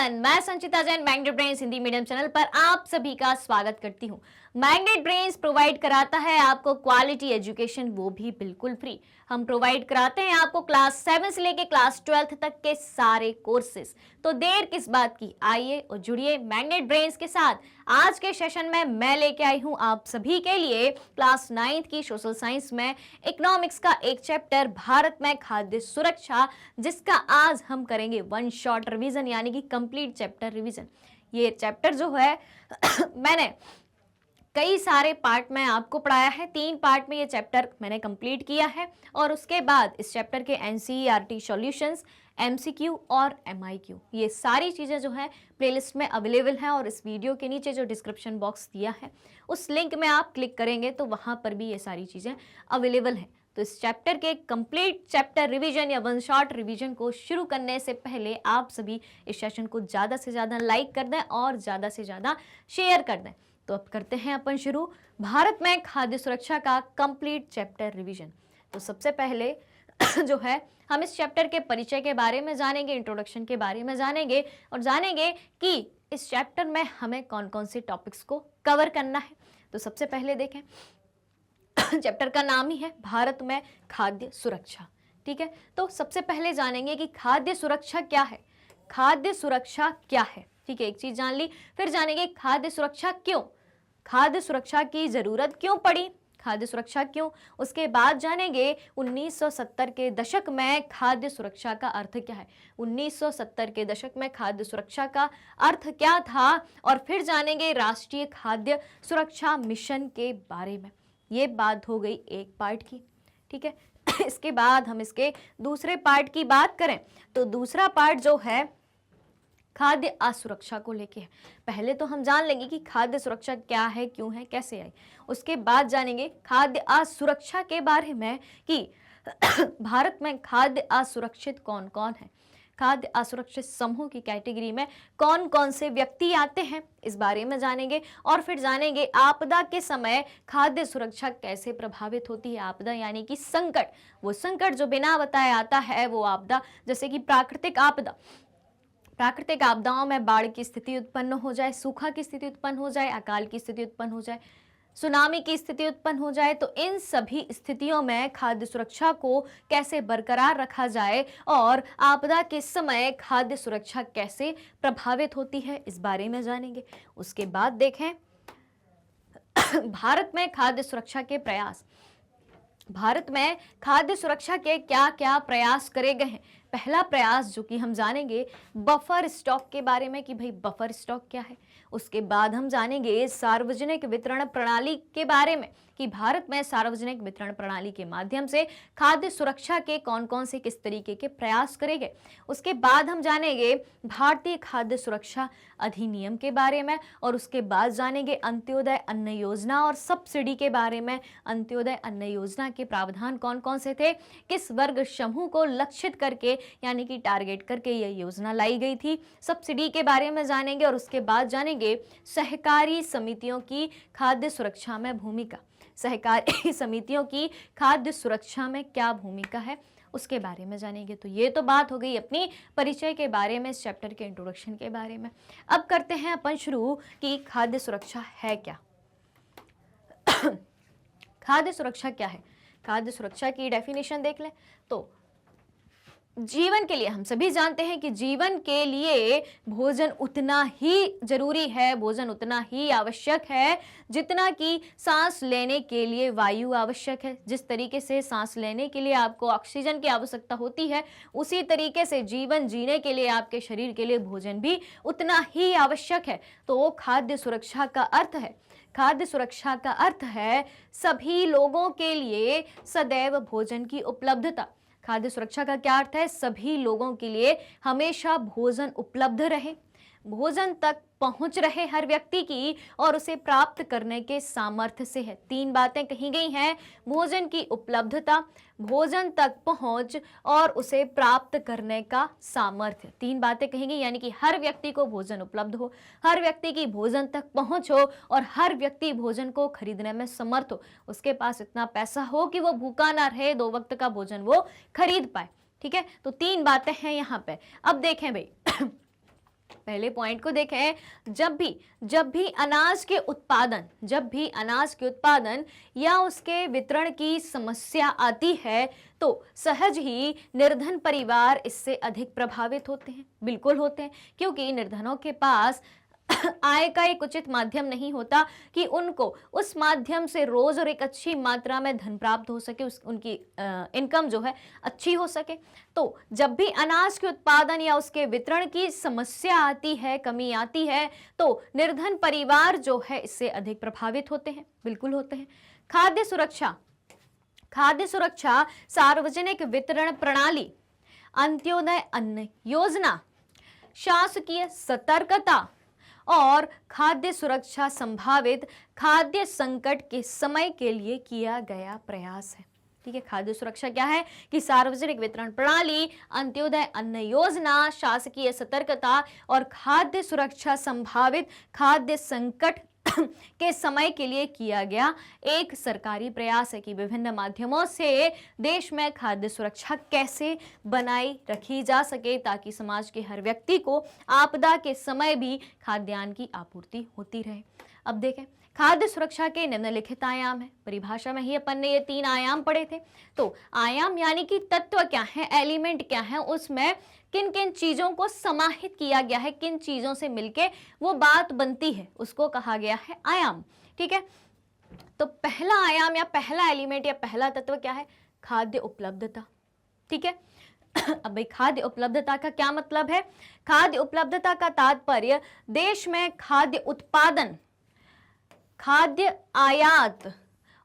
Everyone, मैं Sanchita Jain magnet brains Hindi medium channel पर आप सभी का स्वागत करती हूँ। मैग्नेट ब्रेन्स प्रोवाइड कराता है आपको क्वालिटी एजुकेशन, वो भी बिल्कुल फ्री। हम प्रोवाइड कराते हैं आपको क्लास 7 से लेके क्लास 12 तक के सारे कोर्सेज। तो देर किस बात की, आइए और जुड़िए मैग्नेट ब्रेन्स के साथ। आज के सेशन में मैं लेके आई हूँ आप सभी के लिए क्लास 9th की सोशल साइंस में इकोनॉमिक्स का एक चैप्टर भारत में खाद्य सुरक्षा, जिसका आज हम करेंगे वन शॉट रिवीजन यानी कि कंप्लीट चैप्टर रिवीजन। ये चैप्टर जो है मैंने कई सारे पार्ट में आपको पढ़ाया है, 3 पार्ट में ये चैप्टर मैंने कंप्लीट किया है और उसके बाद इस चैप्टर के एनसीईआरटी सॉल्यूशंस, एमसीक्यू और एमआईक्यू, ये सारी चीज़ें जो है प्लेलिस्ट में अवेलेबल हैं और इस वीडियो के नीचे जो डिस्क्रिप्शन बॉक्स दिया है उस लिंक में आप क्लिक करेंगे तो वहाँ पर भी ये सारी चीज़ें अवेलेबल हैं। तो इस चैप्टर के कंप्लीट चैप्टर रिवीजन या वन शॉट रिवीजन को शुरू करने से पहले आप सभी इस सेशन को ज़्यादा से ज़्यादा लाइक कर दें और ज़्यादा से ज़्यादा शेयर कर दें। तो अब करते हैं अपन शुरू भारत में खाद्य सुरक्षा का कंप्लीट चैप्टर रिवीजन। तो सबसे पहले जो है हम इस चैप्टर के परिचय के बारे में जानेंगे, इंट्रोडक्शन के बारे में जानेंगे और जानेंगे कि इस चैप्टर में हमें कौन कौन से टॉपिक्स को कवर करना है। तो सबसे पहले देखें, चैप्टर का नाम ही है भारत में खाद्य सुरक्षा। ठीक है, तो सबसे पहले जानेंगे कि खाद्य सुरक्षा क्या है। खाद्य सुरक्षा क्या है, ठीक है, एक चीज जान ली। फिर जानेंगे खाद्य सुरक्षा क्यों, खाद्य सुरक्षा की जरूरत क्यों पड़ी, खाद्य सुरक्षा क्यों। उसके बाद जानेंगे 1970 के दशक में खाद्य सुरक्षा का अर्थ क्या है, 1970 के दशक में खाद्य सुरक्षा का अर्थ क्या था। और फिर जानेंगे राष्ट्रीय खाद्य सुरक्षा मिशन के बारे में। ये बात हो गई एक पार्ट की, ठीक है। इसके बाद हम इसके दूसरे पार्ट की बात करें तो दूसरा पार्ट जो है खाद्य असुरक्षा को लेके है। पहले तो हम जान लेंगे कि खाद्य सुरक्षा क्या है, क्यों है, कैसे आई। उसके बाद जानेंगे खाद्य असुरक्षा के बारे में कि भारत में खाद्य असुरक्षित कौन कौन है, खाद्य असुरक्षित समूह की कैटेगरी में कौन कौन से व्यक्ति आते हैं, इस बारे में जानेंगे। और फिर जानेंगे आपदा के समय खाद्य सुरक्षा कैसे प्रभावित होती है। आपदा यानी कि संकट, वो संकट जो बिना बताए आता है, वो आपदा जैसे कि प्राकृतिक आपदा, प्राकृतिक आपदाओं में बाढ़ की स्थिति उत्पन्न हो जाए, सूखा की स्थिति उत्पन्न हो जाए, अकाल की स्थिति उत्पन्न हो जाए, सुनामी की स्थिति उत्पन्न हो जाए, तो इन सभी स्थितियों में खाद्य सुरक्षा को कैसे बरकरार रखा जाए और आपदा के समय खाद्य सुरक्षा कैसे प्रभावित होती है, इस बारे में जानेंगे। उसके बाद देखें भारत में खाद्य सुरक्षा के प्रयास, भारत में खाद्य सुरक्षा के क्या क्या प्रयास करे गए हैं। पहला प्रयास जो कि हम जानेंगे बफर स्टॉक के बारे में कि भाई बफर स्टॉक क्या है। उसके बाद हम जानेंगे सार्वजनिक वितरण प्रणाली के बारे में कि भारत में सार्वजनिक वितरण प्रणाली के माध्यम से खाद्य सुरक्षा के कौन कौन से किस तरीके के प्रयास करे गए। उसके बाद हम जानेंगे भारतीय खाद्य सुरक्षा अधिनियम के बारे में और उसके बाद जानेंगे अंत्योदय अन्न योजना और सब्सिडी के बारे में। अंत्योदय अन्न योजना के प्रावधान कौन कौन से थे, किस वर्ग समूह को लक्षित करके यानी कि टारगेट करके यह योजना लाई गई थी। सब्सिडी के बारे में जानेंगे और उसके बाद जानेंगे सहकारी समितियों की खाद्य सुरक्षा में भूमिका, सहकारी समितियों की खाद्य सुरक्षा में क्या भूमिका है, उसके बारे में जानेंगे। तो ये तो बात हो गई अपनी परिचय के बारे में, इस चैप्टर के इंट्रोडक्शन के बारे में। अब करते हैं अपन शुरू कि खाद्य सुरक्षा है क्या। खाद्य सुरक्षा क्या है, खाद्य सुरक्षा की डेफिनेशन देख लें तो जीवन के लिए, हम सभी जानते हैं कि जीवन के लिए भोजन उतना ही जरूरी है, भोजन उतना ही आवश्यक है जितना कि सांस लेने के लिए वायु आवश्यक है। जिस तरीके से सांस लेने के लिए आपको ऑक्सीजन की आवश्यकता होती है, उसी तरीके से जीवन जीने के लिए आपके शरीर के लिए भोजन भी उतना ही आवश्यक है। तो खाद्य सुरक्षा का अर्थ है, खाद्य सुरक्षा का अर्थ है सभी लोगों के लिए सदैव भोजन की उपलब्धता। खाद्य सुरक्षा का क्या अर्थ है, सभी लोगों के लिए हमेशा भोजन उपलब्ध रहे, भोजन तक पहुंच रहे हर व्यक्ति की और उसे प्राप्त करने के सामर्थ्य से है। 3 बातें कही गई हैं, भोजन की उपलब्धता, भोजन तक पहुंच और उसे प्राप्त करने का सामर्थ्य। 3 बातें कही गई यानी कि हर व्यक्ति को भोजन उपलब्ध हो, हर व्यक्ति की भोजन तक पहुंच हो और हर व्यक्ति भोजन को खरीदने में समर्थ हो, उसके पास इतना पैसा हो कि वो भूखा ना रहे, 2 वक्त का भोजन वो खरीद पाए। ठीक है, तो 3 बातें हैं यहाँ पे। अब देखें भाई पहले पॉइंट को देखें, जब भी अनाज के उत्पादन या उसके वितरण की समस्या आती है तो सहज ही निर्धन परिवार इससे अधिक प्रभावित होते हैं। बिल्कुल होते हैं, क्योंकि निर्धनों के पास आय का एक उचित माध्यम नहीं होता कि उनको उस माध्यम से रोज और एक अच्छी मात्रा में धन प्राप्त हो सके, उनकी इनकम जो है अच्छी हो सके। तो जब भी अनाज के उत्पादन या उसके वितरण की समस्या आती है, कमी आती है, तो निर्धन परिवार जो है इससे अधिक प्रभावित होते हैं। बिल्कुल होते हैं। खाद्य सुरक्षा, सार्वजनिक वितरण प्रणाली, अंत्योदय अन्न योजना, शासकीय सतर्कता और खाद्य सुरक्षा संभावित खाद्य संकट के समय के लिए किया गया प्रयास है। ठीक है, खाद्य सुरक्षा क्या है कि सार्वजनिक वितरण प्रणाली, अंत्योदय अन्न योजना, शासकीय सतर्कता और खाद्य सुरक्षा संभावित खाद्य संकट के समय के लिए किया गया एक सरकारी प्रयास है कि विभिन्न माध्यमों से देश में खाद्य सुरक्षा कैसे बनाई रखी जा सके ताकि समाज के हर व्यक्ति को आपदा के समय भी खाद्यान्न की आपूर्ति होती रहे। अब देखें, खाद्य सुरक्षा के निम्नलिखित आयाम है। परिभाषा में ही अपन ने ये 3 आयाम पढ़े थे। तो आयाम यानी कि तत्व क्या है, एलिमेंट क्या है, उसमें किन किन चीजों को समाहित किया गया है, किन चीजों से मिलके वो बात बनती है, उसको कहा गया है आयाम। ठीक है, तो पहला आयाम या पहला एलिमेंट या पहला तत्व क्या है? खाद्य उपलब्धता। ठीक है, अब भाई खाद्य उपलब्धता का क्या मतलब है? खाद्य उपलब्धता का तात्पर्य देश में खाद्य उत्पादन, खाद्य आयात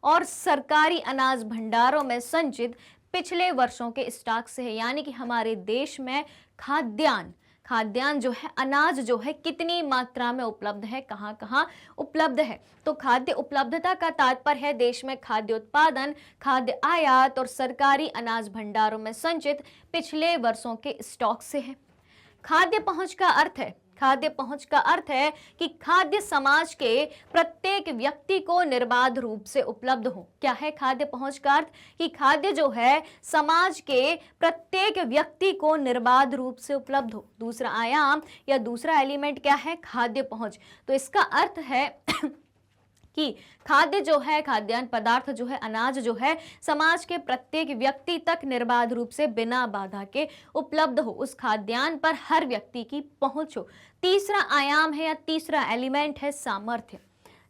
और सरकारी अनाज भंडारों में संचित पिछले वर्षों के स्टॉक से है। यानी कि हमारे देश में खाद्यान्न जो है, अनाज जो है, कितनी मात्रा में उपलब्ध है, कहां कहां उपलब्ध है। तो खाद्य उपलब्धता का तात्पर्य है देश में खाद्य उत्पादन, खाद्य आयात और सरकारी अनाज भंडारों में संचित पिछले वर्षों के स्टॉक से है। खाद्य पहुंच का अर्थ है कि खाद्य समाज के प्रत्येक व्यक्ति को निर्बाध रूप से उपलब्ध हो। क्या है खाद्य पहुंच का अर्थ? कि खाद्य जो है समाज के प्रत्येक व्यक्ति को निर्बाध रूप से उपलब्ध हो। दूसरा आयाम या दूसरा एलिमेंट क्या है? खाद्य पहुंच। तो इसका अर्थ है कि खाद्य जो है, खाद्यान्न पदार्थ जो है, अनाज जो है, समाज के प्रत्येक व्यक्ति तक निर्बाध रूप से बिना बाधा के उपलब्ध हो, उस खाद्यान्न पर हर व्यक्ति की पहुंच हो। तीसरा आयाम है या तीसरा एलिमेंट है सामर्थ्य।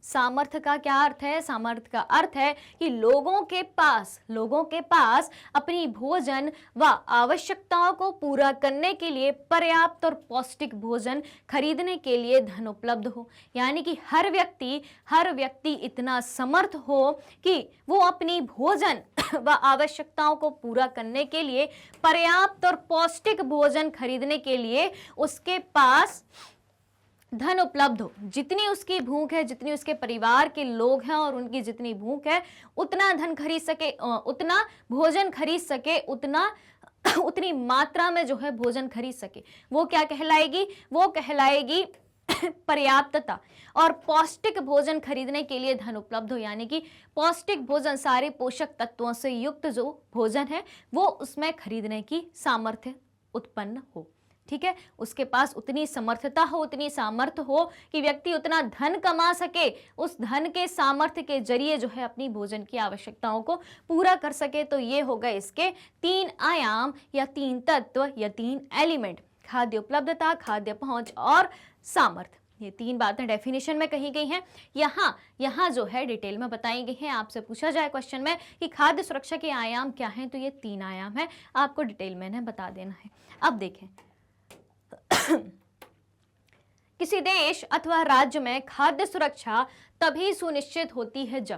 सामर्थ्य का क्या अर्थ है? सामर्थ्य का अर्थ है कि लोगों के पास अपनी भोजन व आवश्यकताओं को पूरा करने के लिए पर्याप्त और पौष्टिक भोजन खरीदने के लिए धन उपलब्ध हो। यानी कि हर व्यक्ति इतना समर्थ हो कि वो अपनी भोजन व आवश्यकताओं को पूरा करने के लिए पर्याप्त और पौष्टिक भोजन खरीदने के लिए उसके पास धन उपलब्ध हो। जितनी उसकी भूख है, जितनी उसके परिवार के लोग हैं और उनकी जितनी भूख है, उतना धन खरीद सके, उतना भोजन खरीद सके, उतनी मात्रा में जो है भोजन खरीद सके, वो क्या कहलाएगी? वो कहलाएगी पर्याप्तता। और पौष्टिक भोजन खरीदने के लिए धन उपलब्ध हो, यानी कि पौष्टिक भोजन, सारे पोषक तत्वों से युक्त जो भोजन है वो उसमें खरीदने की सामर्थ्य उत्पन्न हो। ठीक है, उसके पास उतनी समर्थता हो, उतनी सामर्थ्य हो कि व्यक्ति उतना धन कमा सके, उस धन के सामर्थ्य के जरिए जो है अपनी भोजन की आवश्यकताओं को पूरा कर सके। तो ये हो गए इसके 3 आयाम या 3 तत्व या 3 एलिमेंट, खाद्य उपलब्धता, खाद्य पहुंच और सामर्थ्य। ये 3 बातें डेफिनेशन में कही गई हैं, यहाँ जो है डिटेल में बताई गई हैं। आपसे पूछा जाए क्वेश्चन में कि खाद्य सुरक्षा के आयाम क्या हैं, तो ये 3 आयाम है, आपको डिटेल में बता देना है। अब देखें, किसी देश अथवा राज्य में खाद्य सुरक्षा तभी सुनिश्चित होती है जब,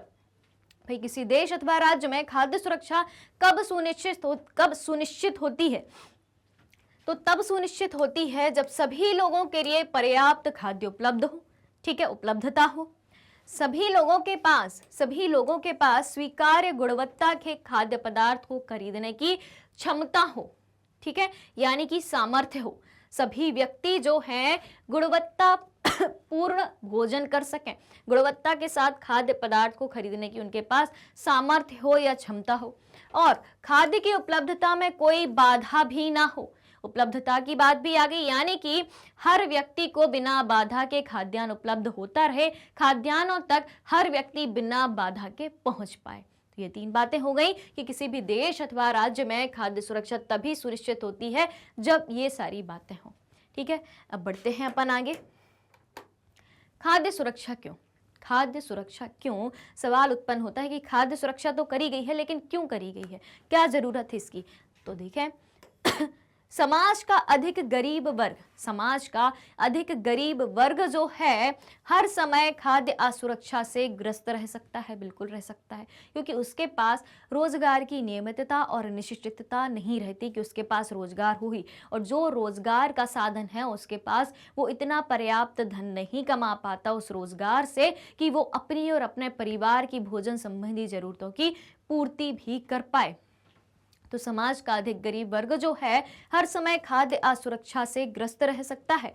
भाई किसी देश अथवा राज्य में खाद्य सुरक्षा कब सुनिश्चित होती है? तो तब सुनिश्चित होती है जब सभी लोगों के लिए पर्याप्त खाद्य उपलब्ध हो। ठीक है, उपलब्धता हो, सभी लोगों के पास स्वीकार्य गुणवत्ता के खाद्य पदार्थ को खरीदने की क्षमता हो। ठीक है, यानी कि सामर्थ्य हो, सभी व्यक्ति जो हैं गुणवत्ता पूर्ण भोजन कर सकें, गुणवत्ता के साथ खाद्य पदार्थ को खरीदने की उनके पास सामर्थ्य हो या क्षमता हो, और खाद्य की उपलब्धता में कोई बाधा भी ना हो, उपलब्धता की बात भी आ गई, यानी कि हर व्यक्ति को बिना बाधा के खाद्यान्न उपलब्ध होता रहे, खाद्यान्नों तक हर व्यक्ति बिना बाधा के पहुंच पाए। तो ये 3 बातें हो गई कि किसी भी देश अथवा राज्य में खाद्य सुरक्षा तभी सुनिश्चित होती है जब ये सारी बातें हों। ठीक है, अब बढ़ते हैं अपन आगे। खाद्य सुरक्षा क्यों? खाद्य सुरक्षा क्यों? सवाल उत्पन्न होता है कि खाद्य सुरक्षा तो करी गई है, लेकिन क्यों करी गई है, क्या जरूरत है इसकी? तो देखें समाज का अधिक गरीब वर्ग जो है हर समय खाद्य असुरक्षा से ग्रस्त रह सकता है, बिल्कुल रह सकता है, क्योंकि उसके पास रोजगार की नियमितता और निश्चितता नहीं रहती कि उसके पास रोजगार हो ही, और जो रोजगार का साधन है उसके पास, वो इतना पर्याप्त धन नहीं कमा पाता उस रोजगार से कि वो अपनी और अपने परिवार की भोजन संबंधी जरूरतों की पूर्ति भी कर पाए। तो समाज का अधिक गरीब वर्ग जो है हर समय खाद्य असुरक्षा से ग्रस्त रह सकता है।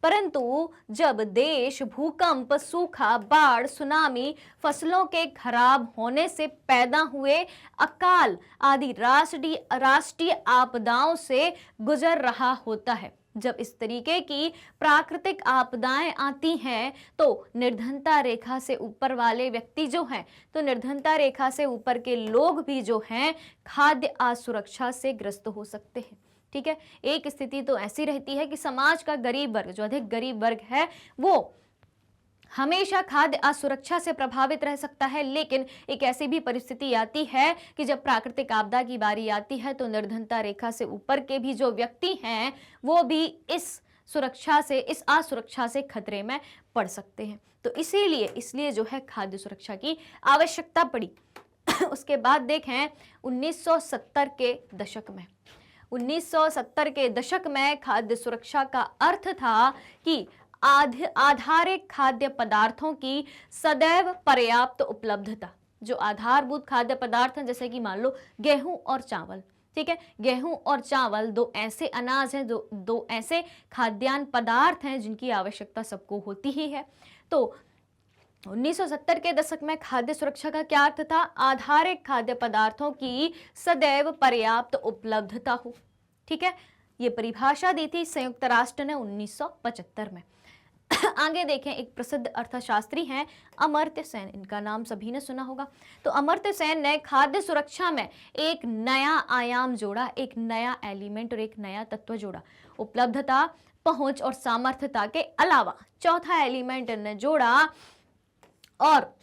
परंतु जब देश भूकंप, सूखा, बाढ़, सुनामी, फसलों के खराब होने से पैदा हुए अकाल आदि राष्ट्रीय आपदाओं से गुजर रहा होता है, जब इस तरीके की प्राकृतिक आपदाएं आती हैं तो निर्धनता रेखा से ऊपर वाले व्यक्ति जो हैं, तो निर्धनता रेखा से ऊपर के लोग भी जो हैं खाद्य असुरक्षा से ग्रस्त हो सकते हैं। ठीक है, एक स्थिति तो ऐसी रहती है कि समाज का गरीब वर्ग, जो अधिक गरीब वर्ग है, वो हमेशा खाद्य असुरक्षा से प्रभावित रह सकता है, लेकिन एक ऐसी भी परिस्थिति आती है कि जब प्राकृतिक आपदा की बारी आती है तो निर्धनता रेखा से ऊपर के भी जो व्यक्ति हैं वो भी इस असुरक्षा से खतरे में पड़ सकते हैं। तो इसलिए जो है खाद्य सुरक्षा की आवश्यकता पड़ी। उसके बाद देखें 1970 के दशक में खाद्य सुरक्षा का अर्थ था कि आधारिक खाद्य पदार्थों की सदैव पर्याप्त उपलब्धता। जो आधारभूत खाद्य पदार्थ हैं, जैसे कि मान लो गेहूं और चावल, ठीक है, गेहूं और चावल दो ऐसे अनाज हैं, दो ऐसे खाद्यान्न पदार्थ हैं जिनकी आवश्यकता सबको होती ही है। तो 1970 के दशक में खाद्य सुरक्षा का क्या अर्थ था? आधारिक खाद्य पदार्थों की सदैव पर्याप्त उपलब्धता हो। ठीक है, ये परिभाषा दी थी संयुक्त राष्ट्र ने 1975 में। आगे देखें, एक प्रसिद्ध अर्थशास्त्री हैं अमर्त्य सेन, इनका नाम सभी ने सुना होगा। तो अमर्त्य सेन ने खाद्य सुरक्षा में एक नया आयाम जोड़ा, एक नया एलिमेंट और एक नया तत्व जोड़ा। उपलब्धता, पहुंच और सामर्थ्यता के अलावा चौथा एलिमेंट ने जोड़ा और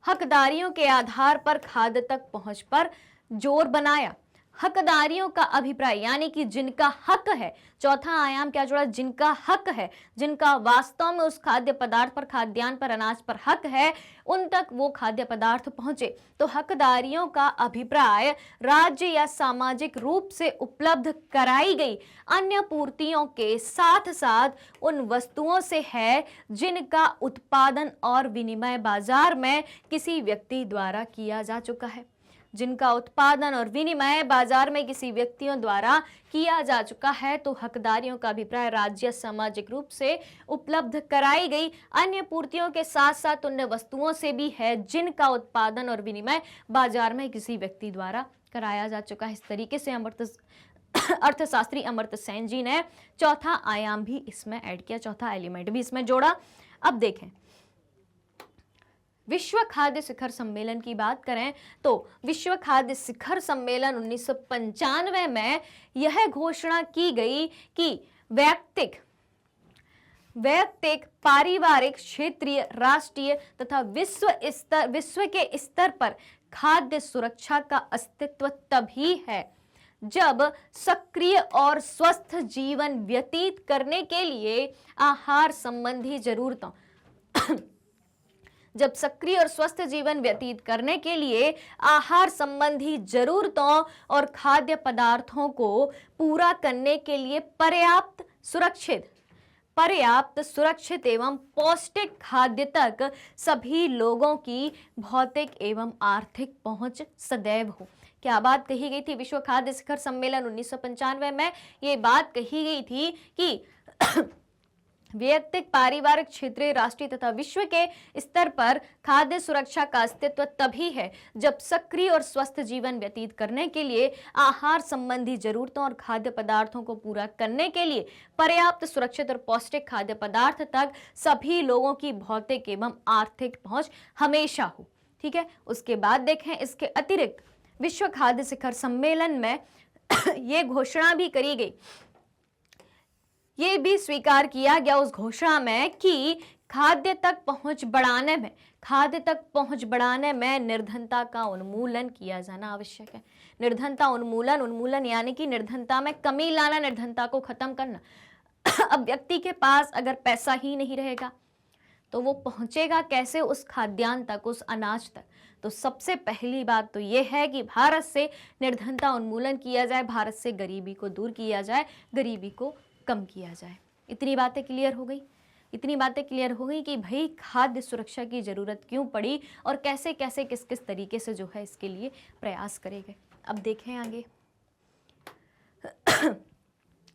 हकदारियों के आधार पर खाद्य तक पहुंच पर जोर बनाया। हकदारियों का अभिप्राय, यानी कि जिनका हक है, चौथा आयाम क्या जोड़ा? जिनका हक है, जिनका वास्तव में उस खाद्य पदार्थ पर, खाद्यान्न पर, अनाज पर हक है, उन तक वो खाद्य पदार्थ पहुंचे। तो हकदारियों का अभिप्राय राज्य या सामाजिक रूप से उपलब्ध कराई गई अन्य पूर्तियों के साथ साथ उन वस्तुओं से है जिनका उत्पादन और विनिमय बाजार में किसी व्यक्ति द्वारा किया जा चुका है। जिनका उत्पादन और विनिमय बाजार में किसी व्यक्तियों द्वारा किया जा चुका है। तो हकदारियों का अभिप्राय राज्य सामाजिक रूप से उपलब्ध कराई गई अन्य पूर्तियों के साथ साथ उन वस्तुओं से भी है जिनका उत्पादन और विनिमय बाजार में किसी व्यक्ति द्वारा कराया जा चुका है। इस तरीके से अर्थशास्त्री अमर्त्य सेन जी ने चौथा आयाम भी इसमें ऐड किया, चौथा एलिमेंट भी इसमें जोड़ा। अब देखें, विश्व खाद्य शिखर सम्मेलन की बात करें तो विश्व खाद्य शिखर सम्मेलन 1995 में यह घोषणा की गई कि वैयक्तिक, पारिवारिक, क्षेत्रीय, राष्ट्रीय तथा विश्व के स्तर पर खाद्य सुरक्षा का अस्तित्व तभी है जब सक्रिय और स्वस्थ जीवन व्यतीत करने के लिए आहार संबंधी जरूरतों जब सक्रिय और स्वस्थ जीवन व्यतीत करने के लिए आहार संबंधी जरूरतों और खाद्य पदार्थों को पूरा करने के लिए पर्याप्त, सुरक्षित एवं पौष्टिक खाद्य तक सभी लोगों की भौतिक एवं आर्थिक पहुंच सदैव हो। क्या बात कही गई थी? विश्व खाद्य शिखर सम्मेलन 1995 में ये बात कही गई थी कि वैयक्तिक, पारिवारिक, क्षेत्रीय, राष्ट्रीय तथा विश्व के स्तर पर खाद्य सुरक्षा का अस्तित्व तभी है जब सक्रिय और स्वस्थ जीवन व्यतीत करने के लिए आहार संबंधी जरूरतों और खाद्य पदार्थों को पूरा करने के लिए पर्याप्त, सुरक्षित और पौष्टिक खाद्य पदार्थ तक सभी लोगों की भौतिक एवं आर्थिक पहुंच हमेशा हो। ठीक है, उसके बाद देखें, इसके अतिरिक्त विश्व खाद्य शिखर सम्मेलन में ये घोषणा भी करी गई, ये भी स्वीकार किया गया उस घोषणा में कि खाद्य तक पहुंच बढ़ाने में निर्धनता का उन्मूलन किया जाना आवश्यक है। निर्धनता उन्मूलन यानी कि निर्धनता में कमी लाना, निर्धनता को खत्म करना। अब व्यक्ति के पास अगर पैसा ही नहीं रहेगा तो वो पहुंचेगा कैसे उस खाद्यान्न तक, उस अनाज तक? तो सबसे पहली बात तो ये है कि भारत से निर्धनता उन्मूलन किया जाए, भारत से गरीबी को दूर किया जाए, गरीबी को कम किया जाए। इतनी बातें क्लियर हो गई कि भाई खाद्य सुरक्षा की जरूरत क्यों पड़ी और कैसे कैसे किस किस तरीके से जो है इसके लिए प्रयास करे गए। अब देखें आगे,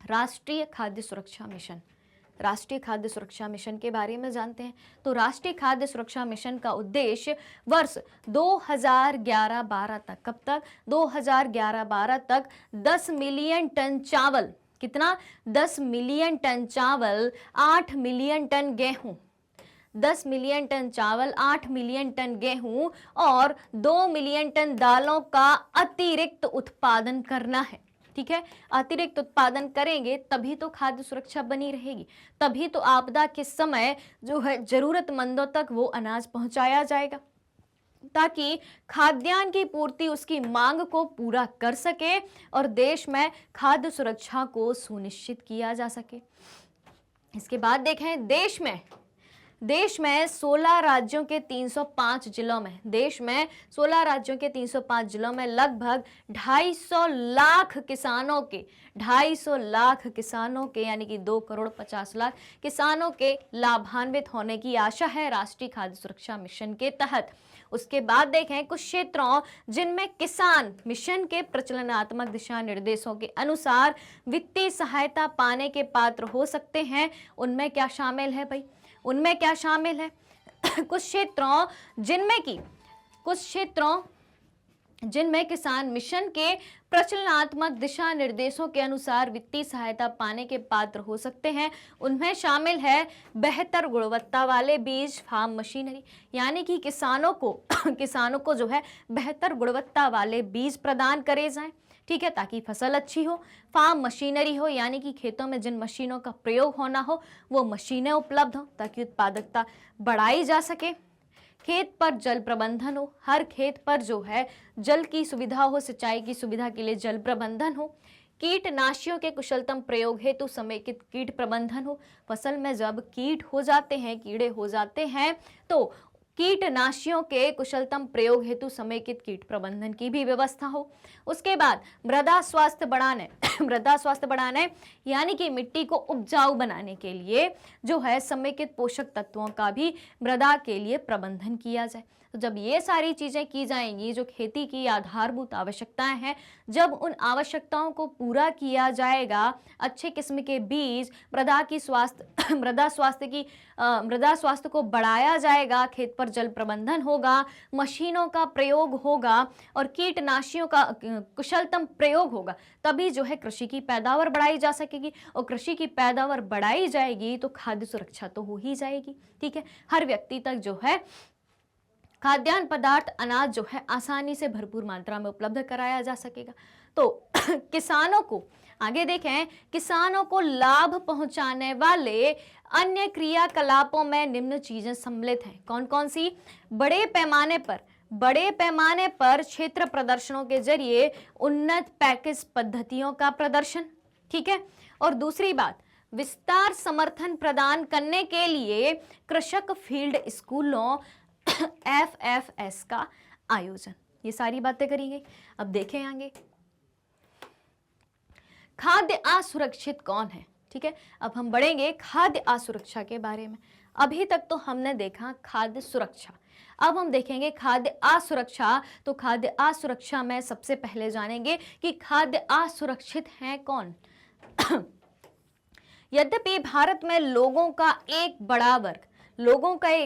राष्ट्रीय खाद्य सुरक्षा मिशन के बारे में जानते हैं। तो राष्ट्रीय खाद्य सुरक्षा मिशन का उद्देश्य वर्ष 2011-12 तक, कब तक? 2011-12 तक 10 मिलियन टन चावल, कितना? 10 मिलियन टन चावल, 8 मिलियन टन गेहूं, 10 मिलियन टन चावल, 8 मिलियन टन गेहूं और 2 मिलियन टन दालों का अतिरिक्त उत्पादन करना है। ठीक है, अतिरिक्त उत्पादन करेंगे तभी तो खाद्य सुरक्षा बनी रहेगी, तभी तो आपदा के समय जो है जरूरतमंदों तक वो अनाज पहुंचाया जाएगा, ताकि खाद्यान्न की पूर्ति उसकी मांग को पूरा कर सके और देश में खाद्य सुरक्षा को सुनिश्चित किया जा सके। इसके बाद देखें, देश में 16 राज्यों के 305 जिलों में, देश में 16 राज्यों के 305 जिलों में लगभग 250 लाख किसानों के यानी कि 2,50,00,000 किसानों के लाभान्वित होने की आशा है राष्ट्रीय खाद्य सुरक्षा मिशन के तहत। उसके बाद देखें, कुछ क्षेत्रों जिनमें किसान मिशन के प्रचलनात्मक दिशा निर्देशों के अनुसार वित्तीय सहायता पाने के पात्र हो सकते हैं, उनमें क्या शामिल है भाई? उनमें क्या शामिल है? कुछ क्षेत्रों जिनमें किसान मिशन के प्रचलनात्मक दिशा निर्देशों के अनुसार वित्तीय सहायता पाने के पात्र हो सकते हैं, उनमें शामिल है बेहतर गुणवत्ता वाले बीज, फार्म मशीनरी, यानी कि किसानों को जो है बेहतर गुणवत्ता वाले बीज प्रदान करे जाएं। ठीक है, ताकि फसल अच्छी हो। फार्म मशीनरी हो, यानी कि खेतों में जिन मशीनों का प्रयोग होना हो वो मशीनें उपलब्ध हो ताकि उत्पादकता बढ़ाई जा सके। खेत पर जल प्रबंधन हो, हर खेत पर जो है जल की सुविधा हो, सिंचाई की सुविधा के लिए जल प्रबंधन हो। कीटनाशियों के कुशलतम प्रयोग हेतु समेकित कीट प्रबंधन हो, फसल में जब कीड़े हो जाते हैं तो कीटनाशियों के कुशलतम प्रयोग हेतु समेकित कीट प्रबंधन की भी व्यवस्था हो। उसके बाद मृदा स्वास्थ्य बढ़ाने यानी कि मिट्टी को उपजाऊ बनाने के लिए जो है समेकित पोषक तत्वों का भी मृदा के लिए प्रबंधन किया जाए। तो जब ये सारी चीजें की जाएंगी, जो खेती की आधारभूत आवश्यकताएं हैं, जब उन आवश्यकताओं को पूरा किया जाएगा, अच्छे किस्म के बीज, मृदा स्वास्थ्य को बढ़ाया जाएगा, खेत पर जल प्रबंधन होगा, मशीनों का प्रयोग होगा और कीटनाशियों का कुशलतम प्रयोग होगा, तभी जो है कृषि की पैदावार बढ़ाई जा सकेगी। और कृषि की पैदावार बढ़ाई जाएगी तो खाद्य सुरक्षा तो हो ही जाएगी। ठीक है, हर व्यक्ति तक जो है खाद्यान्न पदार्थ, अनाज जो है आसानी से भरपूर मात्रा में उपलब्ध कराया जा सकेगा। तो किसानों को आगे देखें, किसानों को लाभ पहुंचाने वाले अन्य क्रियाकलापों में निम्न चीजें सम्मिलित हैं। कौन कौन सी? बड़े पैमाने पर क्षेत्र प्रदर्शनों के जरिए उन्नत पैकेज पद्धतियों का प्रदर्शन। ठीक है, और दूसरी बात, विस्तार समर्थन प्रदान करने के लिए कृषक फील्ड स्कूलों FFS का आयोजन। ये सारी बातें करी गई। अब देखें आगे, खाद्य असुरक्षित कौन है? ठीक है, अब हम बढ़ेंगे खाद्य असुरक्षा के बारे में। अभी तक तो हमने देखा खाद्य सुरक्षा, अब हम देखेंगे खाद्य असुरक्षा। तो खाद्य असुरक्षा में सबसे पहले जानेंगे कि खाद्य असुरक्षित हैं कौन। यद्यपि भारत में लोगों का एक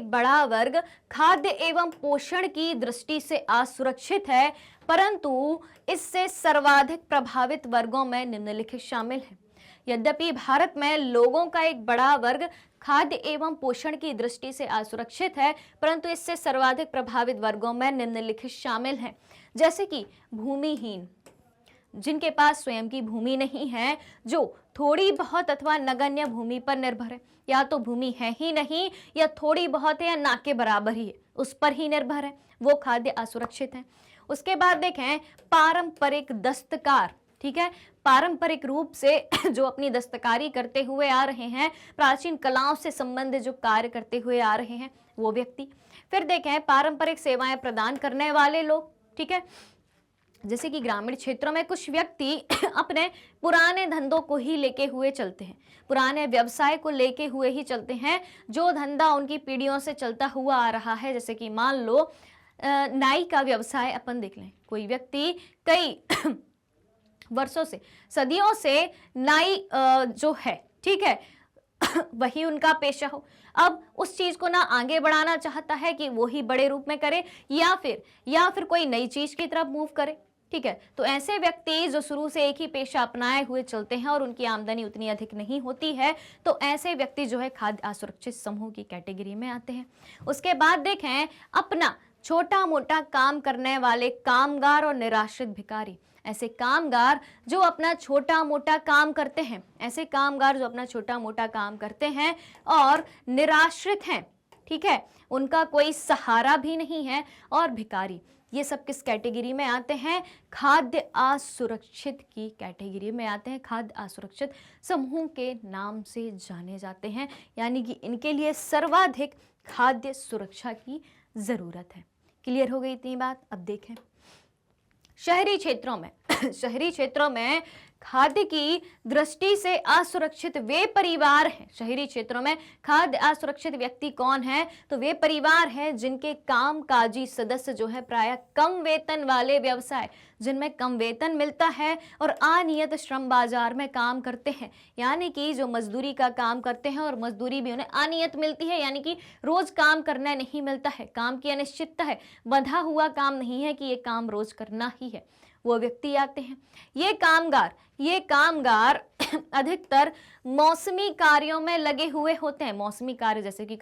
बड़ा वर्ग खाद्य एवं पोषण की दृष्टि से असुरक्षित है, परंतु इससे सर्वाधिक प्रभावित वर्गों में निम्नलिखित शामिल हैं। यद्यपि भारत में लोगों का एक बड़ा वर्ग खाद्य एवं पोषण की दृष्टि से असुरक्षित है, परंतु इससे सर्वाधिक प्रभावित वर्गों में निम्नलिखित शामिल हैं, जैसे कि भूमिहीन, जिनके पास स्वयं की भूमि नहीं है, जो थोड़ी बहुत अथवा नगण्य भूमि पर निर्भर है, या तो भूमि है ही नहीं या थोड़ी बहुत है या ना के बराबर ही है, उस पर ही निर्भर है, वो खाद्य असुरक्षित है। उसके बाद देखें पारंपरिक दस्तकार, ठीक है, पारंपरिक रूप से जो अपनी दस्तकारी करते हुए आ रहे हैं, प्राचीन कलाओं से संबंधित जो कार्य करते हुए आ रहे हैं वो व्यक्ति। फिर देखें पारंपरिक सेवाएं प्रदान करने वाले लोग, ठीक है, जैसे कि ग्रामीण क्षेत्रों में कुछ व्यक्ति अपने पुराने धंधों को ही लेके हुए चलते हैं, पुराने व्यवसाय को लेके हुए ही चलते हैं, जो धंधा उनकी पीढ़ियों से चलता हुआ आ रहा है। जैसे कि मान लो नाई का व्यवसाय अपन देख लें, कोई व्यक्ति कई वर्षों से, सदियों से नाई जो है, ठीक है, वही उनका पेशा हो, अब उस चीज को ना आगे बढ़ाना चाहता है कि वो ही बड़े रूप में करे, या फिर कोई नई चीज की तरफ मूव करे, ठीक है। तो ऐसे व्यक्ति जो शुरू से एक ही पेशा अपनाए हुए चलते हैं और उनकी आमदनी उतनी अधिक नहीं होती है, तो ऐसे व्यक्ति जो है खाद्य असुरक्षित समूह की कैटेगरी में आते हैं। उसके बाद देखें अपना छोटा मोटा काम करने वाले कामगार और निराश्रित भिखारी, ऐसे कामगार जो अपना छोटा मोटा काम करते हैं, ऐसे कामगार जो अपना छोटा मोटा काम करते हैं और निराश्रित हैं, ठीक है, उनका कोई सहारा भी नहीं है, और भिखारी, ये सब किस कैटेगरी में आते हैं? खाद्य असुरक्षित की कैटेगरी में आते हैं, खाद्य असुरक्षित समूह के नाम से जाने जाते हैं, यानी कि इनके लिए सर्वाधिक खाद्य सुरक्षा की जरूरत है। क्लियर हो गई इतनी बात? अब देखें शहरी क्षेत्रों में खाद्य की दृष्टि से असुरक्षित वे परिवार हैं। शहरी क्षेत्रों में खाद्य असुरक्षित व्यक्ति कौन है? तो वे परिवार हैं जिनके कामकाजी सदस्य जो है प्रायः कम वेतन वाले व्यवसाय, जिनमें कम वेतन मिलता है और अनियत श्रम बाजार में काम करते हैं, यानी कि जो मजदूरी का काम करते हैं और मजदूरी भी उन्हें अनियत मिलती है, यानी कि रोज काम करना नहीं मिलता है, काम की अनिश्चितता है, बंधा हुआ काम नहीं है कि ये काम रोज करना ही है, वो व्यक्ति आते हैं। ये कामगार अधिकतर मौसमी कार्यों में लगे हुए होते हैं। मौसमी कार्य जैसे कि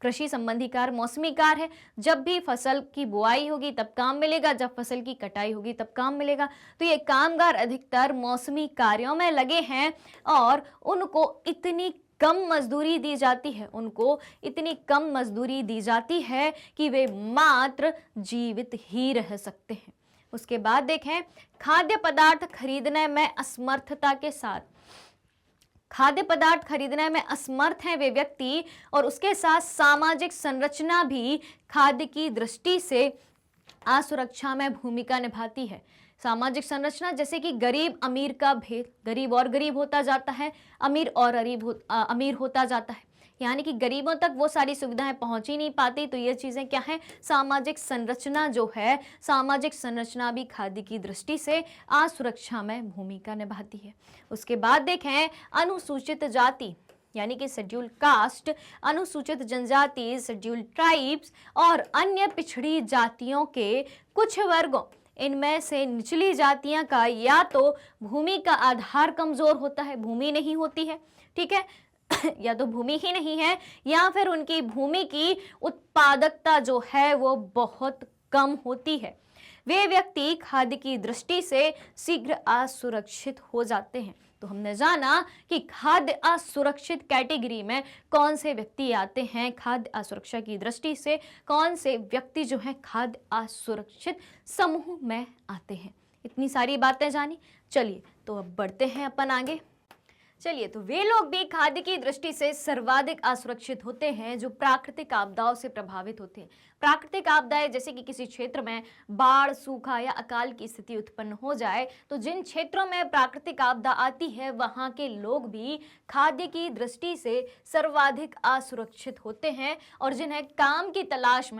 कृषि संबंधी कार्य मौसमी कार्य है, जब भी फसल की बुआई होगी तब काम मिलेगा, जब फसल की कटाई होगी तब काम मिलेगा। तो ये कामगार अधिकतर मौसमी कार्यों में लगे हैं और उनको इतनी कम मजदूरी दी जाती है कि वे मात्र जीवित ही रह सकते हैं। उसके बाद देखें खाद्य पदार्थ खरीदने में असमर्थ हैं वे व्यक्ति, और उसके साथ सामाजिक संरचना भी खाद्य की दृष्टि से असुरक्षा में भूमिका निभाती है। सामाजिक संरचना जैसे कि गरीब अमीर का भेद, गरीब और गरीब होता जाता है, अमीर और अमीर होता जाता है, यानी कि गरीबों तक वो सारी सुविधाएं पहुंच ही नहीं पाती। तो ये चीजें क्या है? सामाजिक संरचना जो है, सामाजिक संरचना भी खाद्य की दृष्टि से असुरक्षा में भूमिका निभाती है। उसके बाद देखें अनुसूचित जाति यानी कि शेड्यूल्ड कास्ट, अनुसूचित जनजाति, शेड्यूल्ड ट्राइब्स और अन्य पिछड़ी जातियों के कुछ वर्गों, इनमें से निचली जातियां का या तो भूमि का आधार कमजोर होता है, भूमि नहीं होती है, ठीक है, या तो भूमि ही नहीं है, या फिर उनकी भूमि की उत्पादकता जो है वो बहुत कम होती है। वे व्यक्ति खाद्य की दृष्टि से शीघ्र असुरक्षित हो जाते हैं। तो हमने जाना कि खाद्य असुरक्षित कैटेगरी में कौन से व्यक्ति आते हैं, खाद्य असुरक्षा की दृष्टि से कौन से व्यक्ति जो हैं खाद्य असुरक्षित समूह में आते हैं। इतनी सारी बातें जानी। चलिए तो अब बढ़ते हैं अपन आगे। चलिए तो वे लोग भी खाद्य की दृष्टि से सर्वाधिक असुरक्षित होते हैं जो प्राकृतिक आपदाओं से प्रभावित होते हैं। प्राकृतिक आपदाएं जैसे कि किसी क्षेत्र में बाढ़, सूखा या अकाल की स्थिति उत्पन्न हो जाए, तो जिन क्षेत्रों में प्राकृतिक आपदा आती है वहां के लोग भी खाद्य की दृष्टि से सर्वाधिक असुरक्षित होते हैं, और जिन्हें काम की तलाश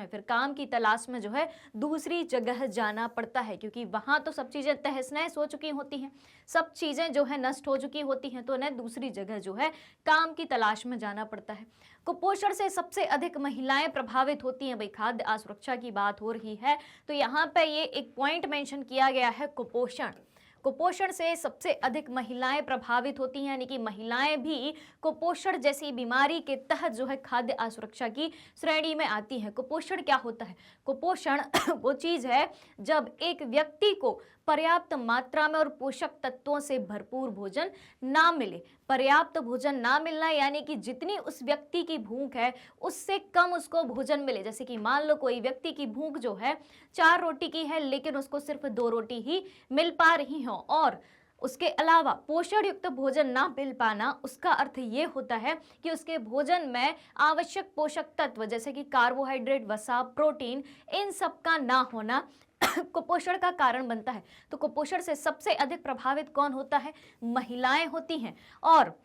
में जो है दूसरी जगह जाना पड़ता है, क्योंकि वहां तो सब चीजें तहस नहस हो चुकी होती हैं, सब चीजें जो है नष्ट हो चुकी होती हैं, तो उन्हें दूसरी जगह जो है काम की तलाश में जाना पड़ता है। कुपोषण से सबसे अधिक महिलाएं प्रभावित होती हैं। भाई खाद्य असुरक्षा की बात हो रही है तो यहाँ पे ये एक पॉइंट मेंशन किया गया है, कुपोषण। कुपोषण से सबसे अधिक महिलाएं प्रभावित होती हैं, यानी कि महिलाएं भी कुपोषण जैसी बीमारी के तहत जो है खाद्य असुरक्षा की श्रेणी में आती हैं। कुपोषण क्या होता है? कुपोषण वो चीज है जब एक व्यक्ति को पर्याप्त मात्रा में और पोषक तत्वों से भरपूर भोजन ना मिले। पर्याप्त भोजन ना मिलना यानी कि जितनी उस व्यक्ति की भूख है उससे कम उसको भोजन मिले। जैसे कि मान लो कोई व्यक्ति की भूख जो है 4 रोटी की है लेकिन उसको सिर्फ 2 रोटी ही मिल पा रही हो, और उसके अलावा पोषण युक्त भोजन ना मिल पाना, उसका अर्थ ये होता है कि उसके भोजन में आवश्यक पोषक तत्व जैसे कि कार्बोहाइड्रेट, वसा, प्रोटीन, इन सब का ना होना कुपोषण का कारण बनता है। तो कुपोषण से सबसे अधिक प्रभावित कौन होता है? महिलाएं होती हैं। और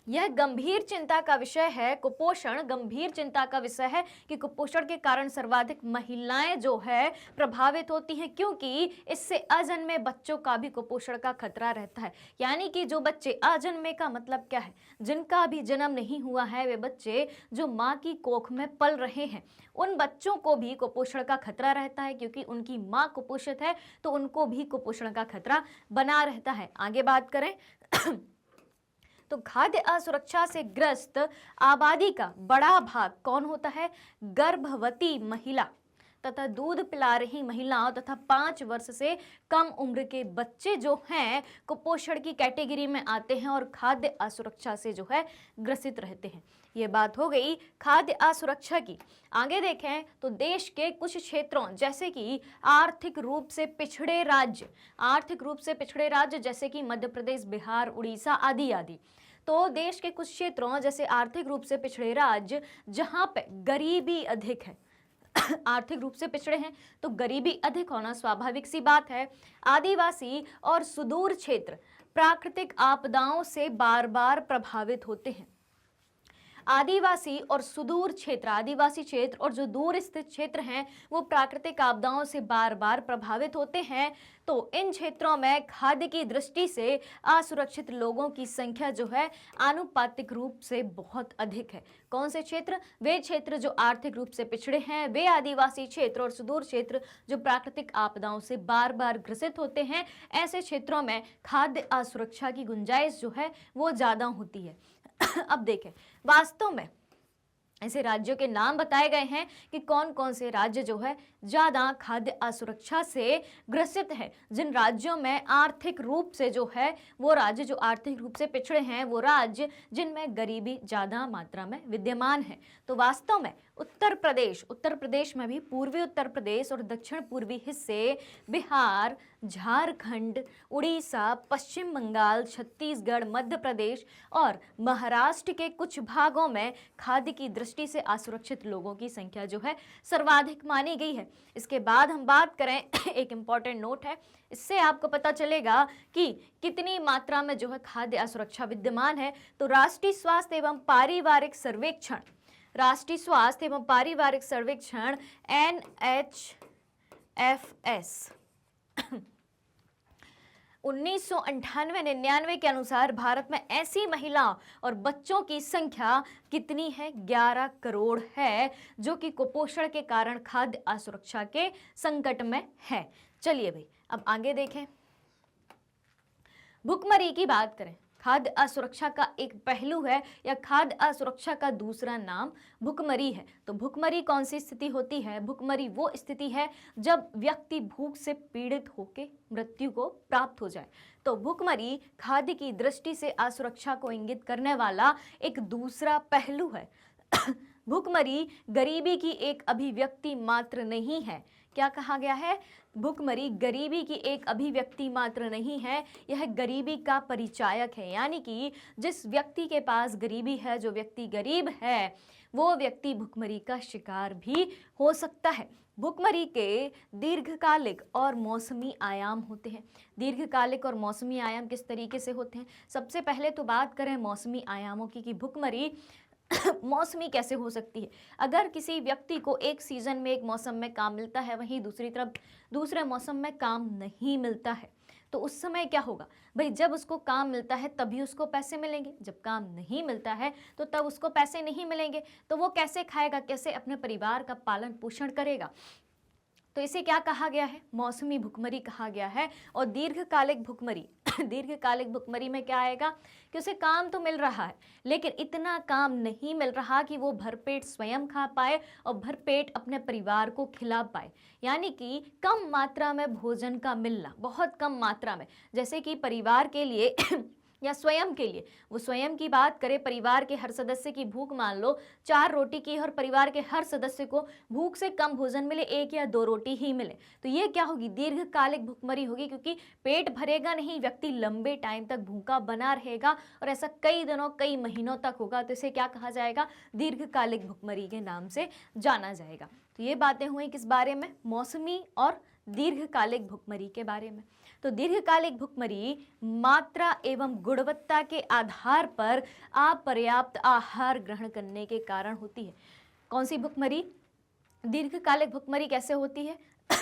यह गंभीर चिंता का विषय है, कुपोषण गंभीर चिंता का विषय है कि कुपोषण के कारण सर्वाधिक महिलाएं जो है प्रभावित होती हैं, क्योंकि इससे अजन्मे बच्चों का भी कुपोषण का खतरा रहता है। यानी कि जो बच्चे अजन्मे का मतलब क्या है? जिनका अभी जन्म नहीं हुआ है, वे बच्चे जो माँ की कोख में पल रहे हैं, उन बच्चों को भी कुपोषण का खतरा रहता है, क्योंकि उनकी माँ कुपोषित है तो उनको भी कुपोषण का खतरा बना रहता है। आगे बात करें तो खाद्य असुरक्षा से ग्रस्त आबादी का बड़ा भाग कौन होता है? गर्भवती महिला तथा दूध पिला रही महिलाओं तथा 5 वर्ष से कम उम्र के बच्चे जो हैं कुपोषण की कैटेगरी में आते हैं और खाद्य असुरक्षा से जो है ग्रसित रहते हैं। ये बात हो गई खाद्य असुरक्षा की। आगे देखें तो देश के कुछ क्षेत्रों जैसे कि आर्थिक रूप से पिछड़े राज्य जैसे कि मध्य प्रदेश, बिहार, उड़ीसा आदि आदि। तो देश के कुछ क्षेत्रों जैसे आर्थिक रूप से पिछड़े राज्य जहां पे गरीबी अधिक है आर्थिक रूप से पिछड़े हैं तो गरीबी अधिक होना स्वाभाविक सी बात है। आदिवासी और सुदूर क्षेत्र प्राकृतिक आपदाओं से बार बार प्रभावित होते हैं। आदिवासी क्षेत्र और जो दूर स्थित क्षेत्र हैं वो प्राकृतिक आपदाओं से बार बार प्रभावित होते हैं। तो इन क्षेत्रों में खाद्य की दृष्टि से असुरक्षित लोगों की संख्या जो है आनुपातिक रूप से बहुत अधिक है। कौन से क्षेत्र? वे क्षेत्र जो आर्थिक रूप से पिछड़े हैं, वे आदिवासी क्षेत्र और सुदूर क्षेत्र जो प्राकृतिक आपदाओं से बार बार ग्रसित होते हैं। ऐसे क्षेत्रों में खाद्य असुरक्षा की गुंजाइश जो है वो ज्यादा होती है। अब देखें वास्तव में ऐसे राज्यों के नाम बताए गए हैं कि कौन कौन से राज्य जो है ज्यादा खाद्य असुरक्षा से ग्रसित है। जिन राज्यों में आर्थिक रूप से जो है वो राज्य जो आर्थिक रूप से पिछड़े हैं, वो राज्य जिनमें गरीबी ज्यादा मात्रा में विद्यमान है। तो वास्तव में उत्तर प्रदेश में भी पूर्वी उत्तर प्रदेश और दक्षिण पूर्वी हिस्से, बिहार, झारखंड, उड़ीसा, पश्चिम बंगाल, छत्तीसगढ़, मध्य प्रदेश और महाराष्ट्र के कुछ भागों में खाद्य की दृष्टि से असुरक्षित लोगों की संख्या जो है सर्वाधिक मानी गई है। इसके बाद हम बात करें एक इंपॉर्टेंट नोट है, इससे आपको पता चलेगा कि कितनी मात्रा में जो है खाद्य असुरक्षा विद्यमान है। तो राष्ट्रीय स्वास्थ्य एवं पारिवारिक सर्वेक्षण NHFS 1998-99 के अनुसार भारत में ऐसी महिलाओं और बच्चों की संख्या कितनी है? 11 करोड़ है, जो कि कुपोषण के कारण खाद्य असुरक्षा के संकट में है। चलिए भाई अब आगे देखें, भुखमरी की बात करें। खाद्य असुरक्षा का एक पहलू है या खाद्य असुरक्षा का दूसरा नाम भुखमरी है। तो भुखमरी कौन सी स्थिति होती है? भुखमरी वो स्थिति है जब व्यक्ति भूख से पीड़ित होकर मृत्यु को प्राप्त हो जाए। तो भुखमरी खाद्य की दृष्टि से असुरक्षा को इंगित करने वाला एक दूसरा पहलू है। भुखमरी गरीबी की एक अभिव्यक्ति मात्र नहीं है। क्या कहा गया है? भुखमरी गरीबी की एक अभिव्यक्ति मात्र नहीं है, यह गरीबी का परिचायक है। यानी कि जिस व्यक्ति के पास गरीबी है, जो व्यक्ति गरीब है, वो व्यक्ति भुखमरी का शिकार भी हो सकता है। भुखमरी के दीर्घकालिक और मौसमी आयाम होते हैं। दीर्घकालिक और मौसमी आयाम किस तरीके से होते हैं? सबसे पहले तो बात करें मौसमी आयामों की कि भुखमरी मौसमी कैसे हो सकती है। अगर किसी व्यक्ति को एक सीजन में एक मौसम में काम मिलता है, वहीं दूसरी तरफ दूसरे मौसम में काम नहीं मिलता है, तो उस समय क्या होगा भाई, जब उसको काम मिलता है तभी उसको पैसे मिलेंगे, जब काम नहीं मिलता है तो तब उसको पैसे नहीं मिलेंगे, तो वो कैसे खाएगा, कैसे अपने परिवार का पालन पोषण करेगा। तो इसे क्या कहा गया है, मौसमी भुखमरी कहा गया है। और दीर्घकालिक भुखमरी दीर्घकालिक भुखमरी में क्या आएगा कि उसे काम तो मिल रहा है लेकिन इतना काम नहीं मिल रहा कि वो भरपेट स्वयं खा पाए और भरपेट अपने परिवार को खिला पाए, यानी कि कम मात्रा में भोजन का मिलना, बहुत कम मात्रा में, जैसे कि परिवार के लिए या स्वयं के लिए, वो स्वयं की बात करें, परिवार के हर सदस्य की भूख मान लो 4 रोटी की और परिवार के हर सदस्य को भूख से कम भोजन मिले, 1 या 2 रोटी ही मिले, तो ये क्या होगी, दीर्घकालिक भुखमरी होगी, क्योंकि पेट भरेगा नहीं, व्यक्ति लंबे टाइम तक भूखा बना रहेगा और ऐसा कई दिनों कई महीनों तक होगा, तो इसे क्या कहा जाएगा, दीर्घकालिक भुखमरी के नाम से जाना जाएगा। तो ये बातें हुई किस बारे में, मौसमी और दीर्घकालिक भुखमरी के बारे में। तो दीर्घकालिक भुखमरी मात्रा एवं गुणवत्ता के आधार पर अपर्याप्त आहार ग्रहण करने के कारण होती है। कौन सी भुखमरी, दीर्घकालिक भुखमरी कैसे होती है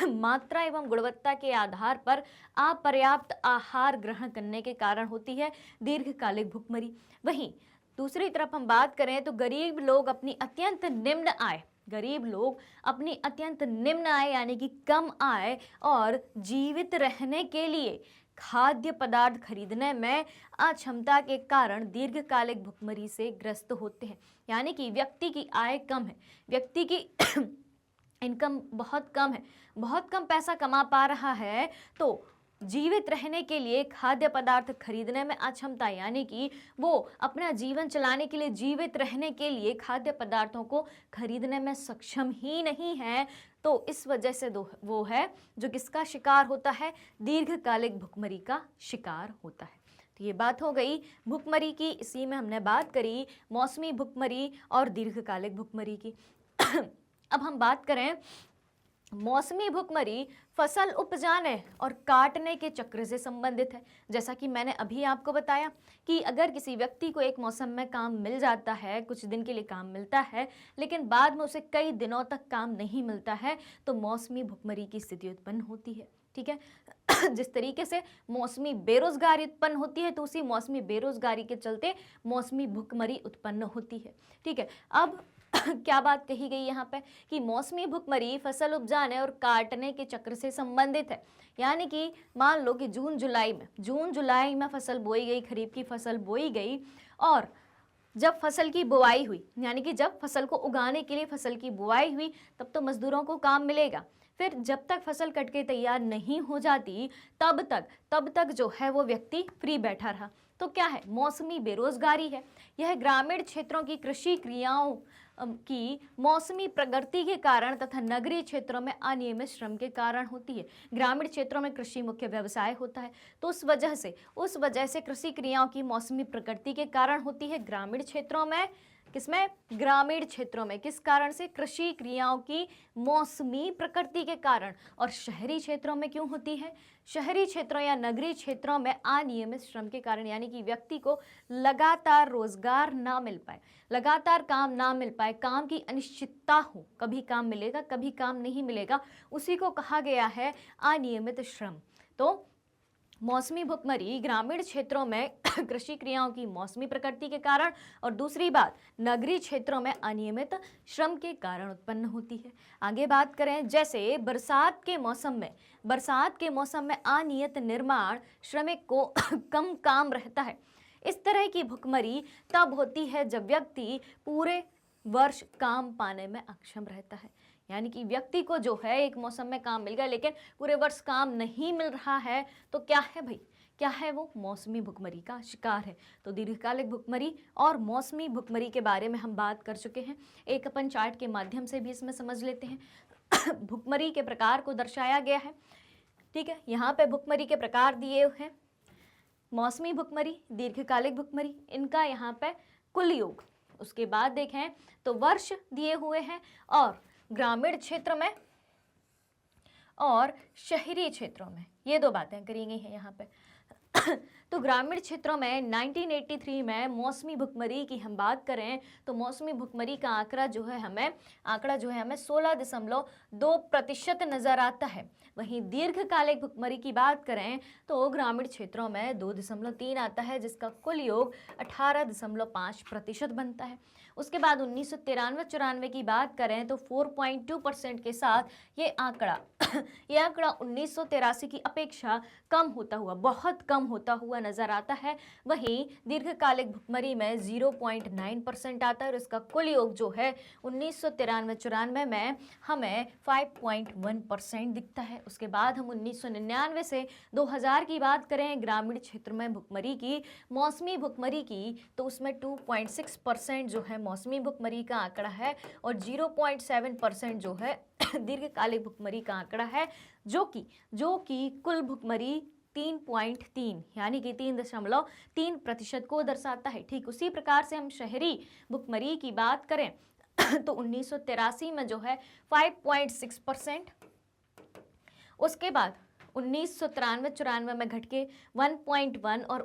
मात्रा एवं गुणवत्ता के आधार पर अपर्याप्त आहार ग्रहण करने के कारण होती है दीर्घकालिक भुखमरी। वहीं दूसरी तरफ हम बात करें तो गरीब लोग अपनी अत्यंत निम्न आय, गरीब लोग अपनी अत्यंत निम्न आय यानी कि कम आय और जीवित रहने के लिए खाद्य पदार्थ खरीदने में अक्षमता के कारण दीर्घकालिक भुखमरी से ग्रस्त होते हैं। यानी कि व्यक्ति की आय कम है, व्यक्ति की इनकम बहुत कम है, बहुत कम पैसा कमा पा रहा है, तो जीवित रहने के लिए खाद्य पदार्थ खरीदने में अक्षमता, यानी कि वो अपना जीवन चलाने के लिए, जीवित रहने के लिए खाद्य पदार्थों को खरीदने में सक्षम ही नहीं है, तो इस वजह से वो है जो किसका शिकार होता है, दीर्घकालिक भुखमरी का शिकार होता है। तो ये बात हो गई भुखमरी की, इसी में हमने बात करी मौसमी भुखमरी और दीर्घकालिक भुखमरी की। अब हम बात करें मौसमी भुखमरी फसल उपजाने और काटने के चक्र से संबंधित है। जैसा कि मैंने अभी आपको बताया कि अगर किसी व्यक्ति को एक मौसम में काम मिल जाता है, कुछ दिन के लिए काम मिलता है, लेकिन बाद में उसे कई दिनों तक काम नहीं मिलता है, तो मौसमी भुखमरी की स्थिति उत्पन्न होती है। ठीक है जिस तरीके से मौसमी बेरोजगारी उत्पन्न होती है, तो उसी मौसमी बेरोजगारी के चलते मौसमी भुखमरी उत्पन्न होती है। ठीक है, अब क्या बात कही गई यहाँ पे कि मौसमी भुखमरी फसल उपजाने और काटने के चक्र से संबंधित है। यानी कि मान लो कि जून जुलाई में फसल बोई गई, खरीफ की फसल बोई गई, और जब फसल की बुआई हुई, यानी कि जब फसल को उगाने के लिए फसल की बुआई हुई, तब तो मजदूरों को काम मिलेगा। फिर जब तक फसल कट के तैयार नहीं हो जाती तब तक जो है वो व्यक्ति फ्री बैठा रहा, तो क्या है, मौसमी बेरोजगारी है। यह ग्रामीण क्षेत्रों की कृषि क्रियाओं की मौसमी प्रगति के कारण तथा नगरीय क्षेत्रों में अनियमित श्रम के कारण होती है। ग्रामीण क्षेत्रों में कृषि मुख्य व्यवसाय होता है, तो उस वजह से कृषि क्रियाओं की मौसमी प्रकृति के कारण होती है। ग्रामीण क्षेत्रों में, किसमें, ग्रामीण क्षेत्रों में, किस कारण से, कृषि क्रियाओं की मौसमी प्रकृति के कारण। और शहरी क्षेत्रों में क्यों होती है, शहरी क्षेत्रों या नगरीय क्षेत्रों में अनियमित श्रम के कारण, यानी कि व्यक्ति को लगातार रोजगार ना मिल पाए, लगातार काम ना मिल पाए, काम की अनिश्चितता हो, कभी काम मिलेगा कभी काम नहीं मिलेगा, उसी को कहा गया है अनियमित श्रम। तो मौसमी भुखमरी ग्रामीण क्षेत्रों में कृषि क्रियाओं की मौसमी प्रकृति के कारण, और दूसरी बात नगरीय क्षेत्रों में अनियमित श्रम के कारण उत्पन्न होती है। आगे बात करें, जैसे बरसात के मौसम में अनियत निर्माण, श्रमिक को कम काम रहता है। इस तरह की भुखमरी तब होती है जब व्यक्ति पूरे वर्ष काम पाने में अक्षम रहता है। यानी कि व्यक्ति को जो है एक मौसम में काम मिल गया लेकिन पूरे वर्ष काम नहीं मिल रहा है, तो क्या है भाई, क्या है, वो मौसमी भुखमरी का शिकार है। तो दीर्घकालिक भुखमरी और मौसमी भुखमरी के बारे में हम बात कर चुके हैं, एक अपन चार्ट के माध्यम से भी इसमें समझ लेते हैं। भुखमरी के प्रकार को दर्शाया गया है। ठीक है, यहाँ पे भुखमरी के प्रकार दिए हैं, मौसमी भुखमरी, दीर्घकालिक भुखमरी, इनका यहाँ पे कुल योग। उसके बाद देखें तो वर्ष दिए हुए हैं, और ग्रामीण क्षेत्र में और शहरी क्षेत्रों में, ये 2 बातें करी गई हैं यहाँ पे। तो ग्रामीण क्षेत्रों में 1983 में मौसमी भुखमरी की हम बात करें तो मौसमी भुखमरी का आंकड़ा जो है हमें 16.2% नजर आता है। वहीं दीर्घकालिक भुखमरी की बात करें तो ग्रामीण क्षेत्रों में 2.3 आता है, जिसका कुल योग 18.5% बनता है। उसके बाद 1993-94 की बात करें तो 4.2% के साथ ये आंकड़ा 1983 की अपेक्षा बहुत कम होता हुआ नजर आता है। वहीं दीर्घकालिक भुखमरी में 0.9% आता है और इसका कुल योग जो है 1993-94 में हमें 5.1% दिखता है। उसके बाद हम 1999 से 2000 की बात करें ग्रामीण क्षेत्र में भुखमरी की, मौसमी भुखमरी की, तो उसमें 2.6% जो है मौसमी भुखमरी का आंकड़ा है और 0.7% जो है दीर्घकालिक भुखमरी का आंकड़ा है, जो कि कुल भुखमरी 3.3 यानी कि 3.3% को दर्शाता है। ठीक उसी प्रकार से हम शहरी भुखमरी की बात करें तो 1983 में जो है 5.6%, उसके बाद 1993-94 में घट के 1.1 और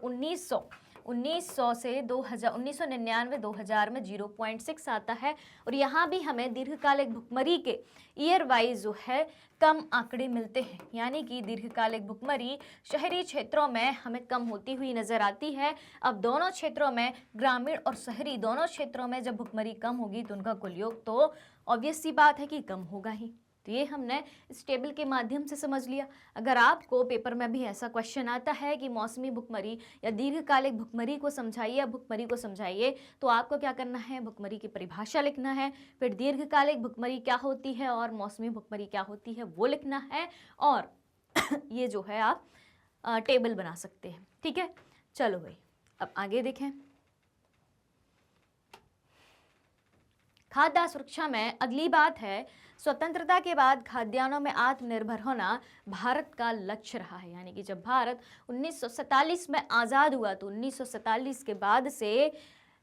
1900 से 1999-2000 में 0.6 आता है। और यहाँ भी हमें दीर्घकालिक भुखमरी के ईयर वाइज जो है कम आंकड़े मिलते हैं, यानी कि दीर्घकालिक भुखमरी शहरी क्षेत्रों में हमें कम होती हुई नजर आती है। अब दोनों क्षेत्रों में, ग्रामीण और शहरी दोनों क्षेत्रों में जब भुखमरी कम होगी तो उनका कुल योग तो ऑब्वियस सी बात है कि कम होगा ही। तो ये हमने इस टेबल के माध्यम से समझ लिया। अगर आपको पेपर में भी ऐसा क्वेश्चन आता है कि मौसमी भुखमरी या दीर्घकालिक भुखमरी को समझाइए या भुखमरी को समझाइए, तो आपको क्या करना है, भुखमरी की परिभाषा लिखना है, फिर दीर्घकालिक भुखमरी क्या होती है और मौसमी भुखमरी क्या होती है वो लिखना है, और ये जो है आप टेबल बना सकते हैं। ठीक है, चलो भाई अब आगे देखें। खाद्य सुरक्षा में अगली बात है, स्वतंत्रता के बाद खाद्यान्नों में आत्मनिर्भर होना भारत का लक्ष्य रहा है। यानी कि जब भारत 1947 में आज़ाद हुआ तो 1947 के बाद से,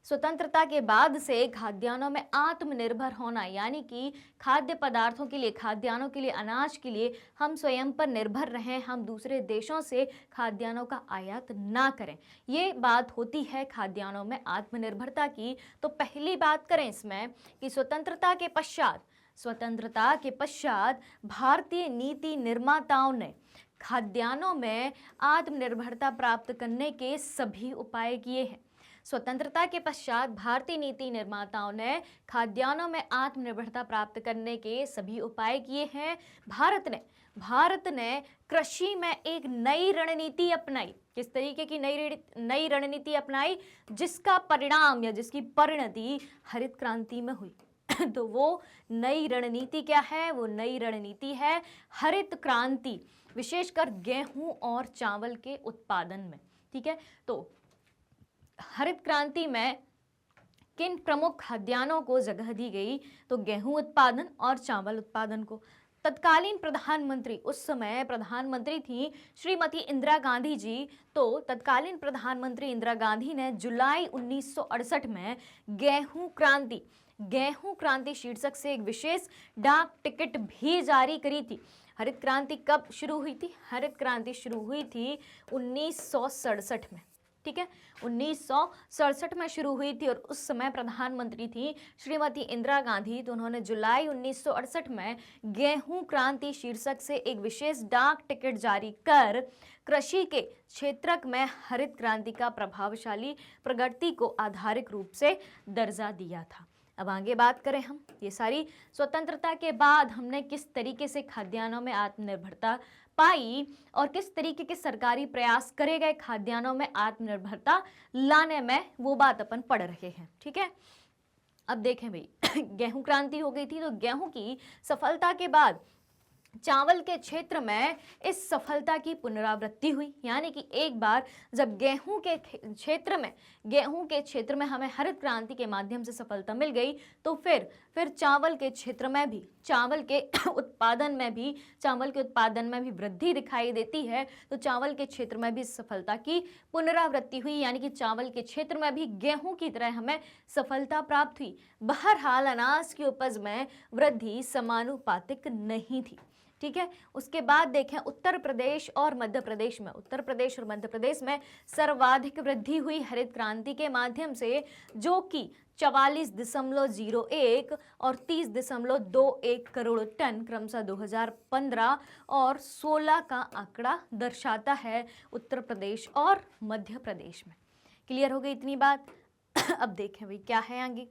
स्वतंत्रता के बाद से खाद्यान्नों में आत्मनिर्भर होना, यानी कि खाद्य पदार्थों के लिए, खाद्यान्नों के लिए, अनाज के लिए हम स्वयं पर निर्भर रहें, हम दूसरे देशों से खाद्यान्नों का आयात ना करें, ये बात होती है खाद्यान्नों में आत्मनिर्भरता की। तो पहली बात करें इसमें कि स्वतंत्रता के पश्चात भारतीय नीति निर्माताओं ने खाद्यान्नों में आत्मनिर्भरता प्राप्त करने के सभी उपाय किए हैं। स्वतंत्रता के पश्चात भारतीय नीति निर्माताओं ने खाद्यान्नों में आत्मनिर्भरता प्राप्त करने के सभी उपाय किए हैं। भारत ने कृषि में एक नई रणनीति अपनाई। किस तरीके की नई रणनीति अपनाई? जिसका परिणाम या जिसकी परिणति हरित क्रांति में हुई। तो वो नई रणनीति क्या है? वो नई रणनीति है हरित क्रांति, विशेषकर गेहूं और चावल के उत्पादन में। ठीक है, तो हरित क्रांति में किन प्रमुख खाद्यान्नों को जगह दी गई? तो गेहूं उत्पादन और चावल उत्पादन को। तत्कालीन प्रधानमंत्री, उस समय प्रधानमंत्री थी श्रीमती इंदिरा गांधी जी। तो तत्कालीन प्रधानमंत्री इंदिरा गांधी ने जुलाई 1968 में गेहूं क्रांति शीर्षक से एक विशेष डाक टिकट भी जारी करी थी। हरित क्रांति कब शुरू हुई थी? हरित क्रांति शुरू हुई थी 1967 में। ठीक है, 1967 में शुरू हुई थी और उस समय प्रधानमंत्री थी श्रीमती इंदिरा गांधी। तो उन्होंने जुलाई 1968 में गेहूं क्रांति शीर्षक से एक विशेष डाक टिकट जारी कर कृषि के क्षेत्र में हरित क्रांति का प्रभावशाली प्रगति को आधारिक रूप से दर्जा दिया था। अब आगे बात करें हम, ये सारी स्वतंत्रता के बाद हमने किस तरीके से खाद्यान्नों में आत्मनिर्भरता पाई और किस तरीके के सरकारी प्रयास करे गए खाद्यान्नों में आत्मनिर्भरता लाने में, वो बात अपन पढ़ रहे हैं। ठीक है, अब देखें भाई, गेहूं क्रांति हो गई थी, तो गेहूं की सफलता के बाद चावल के क्षेत्र में इस सफलता की पुनरावृत्ति हुई। यानी कि एक बार जब गेहूं के क्षेत्र में हमें हरित क्रांति के माध्यम से सफलता मिल गई, तो फिर चावल के क्षेत्र में भी, चावल के उत्पादन में भी वृद्धि दिखाई देती है। तो चावल के क्षेत्र में भी सफलता की पुनरावृत्ति हुई, यानी कि चावल के क्षेत्र में भी गेहूं की तरह हमें सफलता प्राप्त हुई। बहरहाल अनाज की उपज में वृद्धि समानुपातिक नहीं थी। ठीक है। उसके बाद देखें उत्तर प्रदेश और मध्य प्रदेश में, उत्तर प्रदेश और मध्य प्रदेश में सर्वाधिक वृद्धि हुई हरित क्रांति के माध्यम से, जो कि 44.01 और 30.21 करोड़ टन क्रमशः 2015 और 16 का आंकड़ा दर्शाता है उत्तर प्रदेश और मध्य प्रदेश में। क्लियर हो गई इतनी बात। अब देखें भाई क्या है आगे।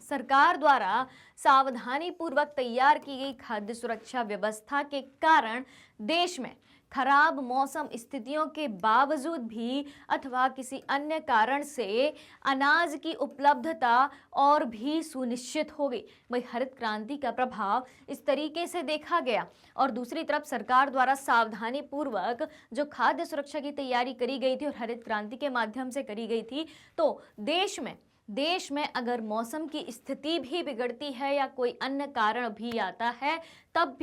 सरकार द्वारा सावधानी पूर्वक तैयार की गई खाद्य सुरक्षा व्यवस्था के कारण देश में खराब मौसम स्थितियों के बावजूद भी अथवा किसी अन्य कारण से अनाज की उपलब्धता और भी सुनिश्चित हो गई। वही हरित क्रांति का प्रभाव इस तरीके से देखा गया। और दूसरी तरफ सरकार द्वारा सावधानी पूर्वक जो खाद्य सुरक्षा की तैयारी करी गई थी और हरित क्रांति के माध्यम से करी गई थी, तो देश में अगर मौसम की स्थिति भी बिगड़ती है या कोई अन्य कारण भी आता है, तब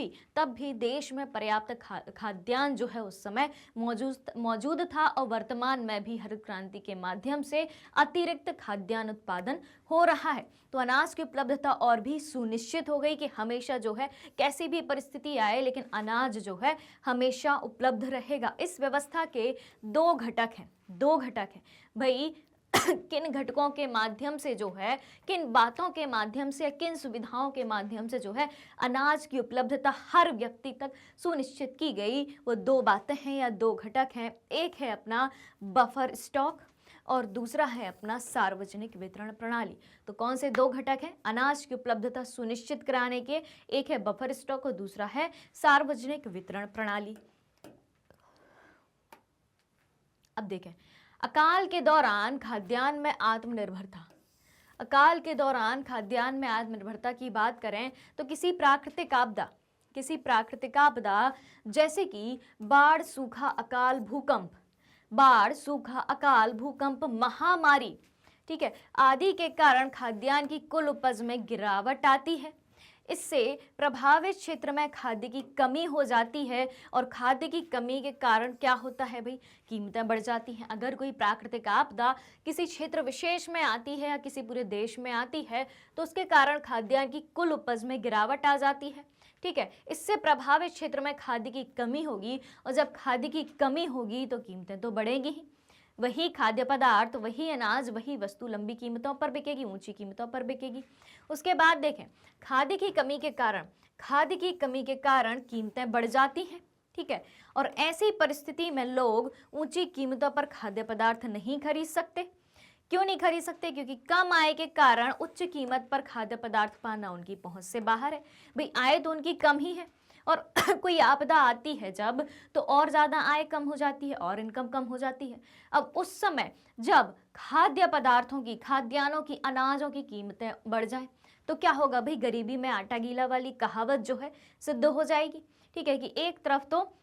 भी देश में पर्याप्त खाद्यान्न जो है उस समय मौजूद था। और वर्तमान में भी हरित क्रांति के माध्यम से अतिरिक्त खाद्यान्न उत्पादन हो रहा है। तो अनाज की उपलब्धता और भी सुनिश्चित हो गई कि हमेशा जो है कैसी भी परिस्थिति आए, लेकिन अनाज जो है हमेशा उपलब्ध रहेगा। इस व्यवस्था के दो घटक हैं भाई। किन घटकों के माध्यम से जो है, किन बातों के माध्यम से, किन सुविधाओं के माध्यम से जो है अनाज की उपलब्धता हर व्यक्ति तक सुनिश्चित की गई, वो दो बातें हैं या दो घटक हैं। एक है अपना बफर स्टॉक और दूसरा है अपना सार्वजनिक वितरण प्रणाली। तो कौन से दो घटक हैं अनाज की उपलब्धता सुनिश्चित कराने के? एक है बफर स्टॉक और दूसरा है सार्वजनिक वितरण प्रणाली। अब देखें, अकाल के दौरान खाद्यान्न में आत्मनिर्भरता। अकाल के दौरान खाद्यान्न में आत्मनिर्भरता की बात करें तो किसी प्राकृतिक आपदा जैसे कि बाढ़, सूखा, अकाल, भूकंप, महामारी, ठीक है, आदि के कारण खाद्यान्न की कुल उपज में गिरावट आती है। इससे प्रभावित क्षेत्र में खाद्य की कमी हो जाती है और खाद्य की कमी के कारण क्या होता है भाई, कीमतें बढ़ जाती हैं। अगर कोई प्राकृतिक आपदा किसी क्षेत्र विशेष में आती है या किसी पूरे देश में आती है तो उसके कारण खाद्यान्न की कुल उपज में गिरावट आ जाती है। ठीक है, इससे प्रभावित क्षेत्र में खाद्य की कमी होगी और जब खाद्य की कमी होगी तो कीमतें तो बढ़ेंगी ही। वही खाद्य पदार्थ, वही अनाज, वही वस्तु लंबी कीमतों पर बिकेगी, ऊंची कीमतों पर बिकेगी। उसके बाद देखें, खाद्य की कमी के कारण कीमतें बढ़ जाती हैं। ठीक है, और ऐसी परिस्थिति में लोग ऊंची कीमतों पर खाद्य पदार्थ नहीं खरीद सकते। क्यों नहीं खरीद सकते? क्योंकि कम आय के कारण उच्च कीमत पर खाद्य पदार्थ पाना उनकी पहुंच से बाहर है। भाई आय तो उनकी कम ही है और कोई आपदा आती है जब, तो और ज़्यादा आय कम हो जाती है और इनकम कम हो जाती है। अब उस समय जब खाद्य पदार्थों की, खाद्यान्नों की, अनाजों की कीमतें बढ़ जाए तो क्या होगा भाई, गरीबी में आटा गीला वाली कहावत जो है सिद्ध हो जाएगी। ठीक है, कि एक तरफ तो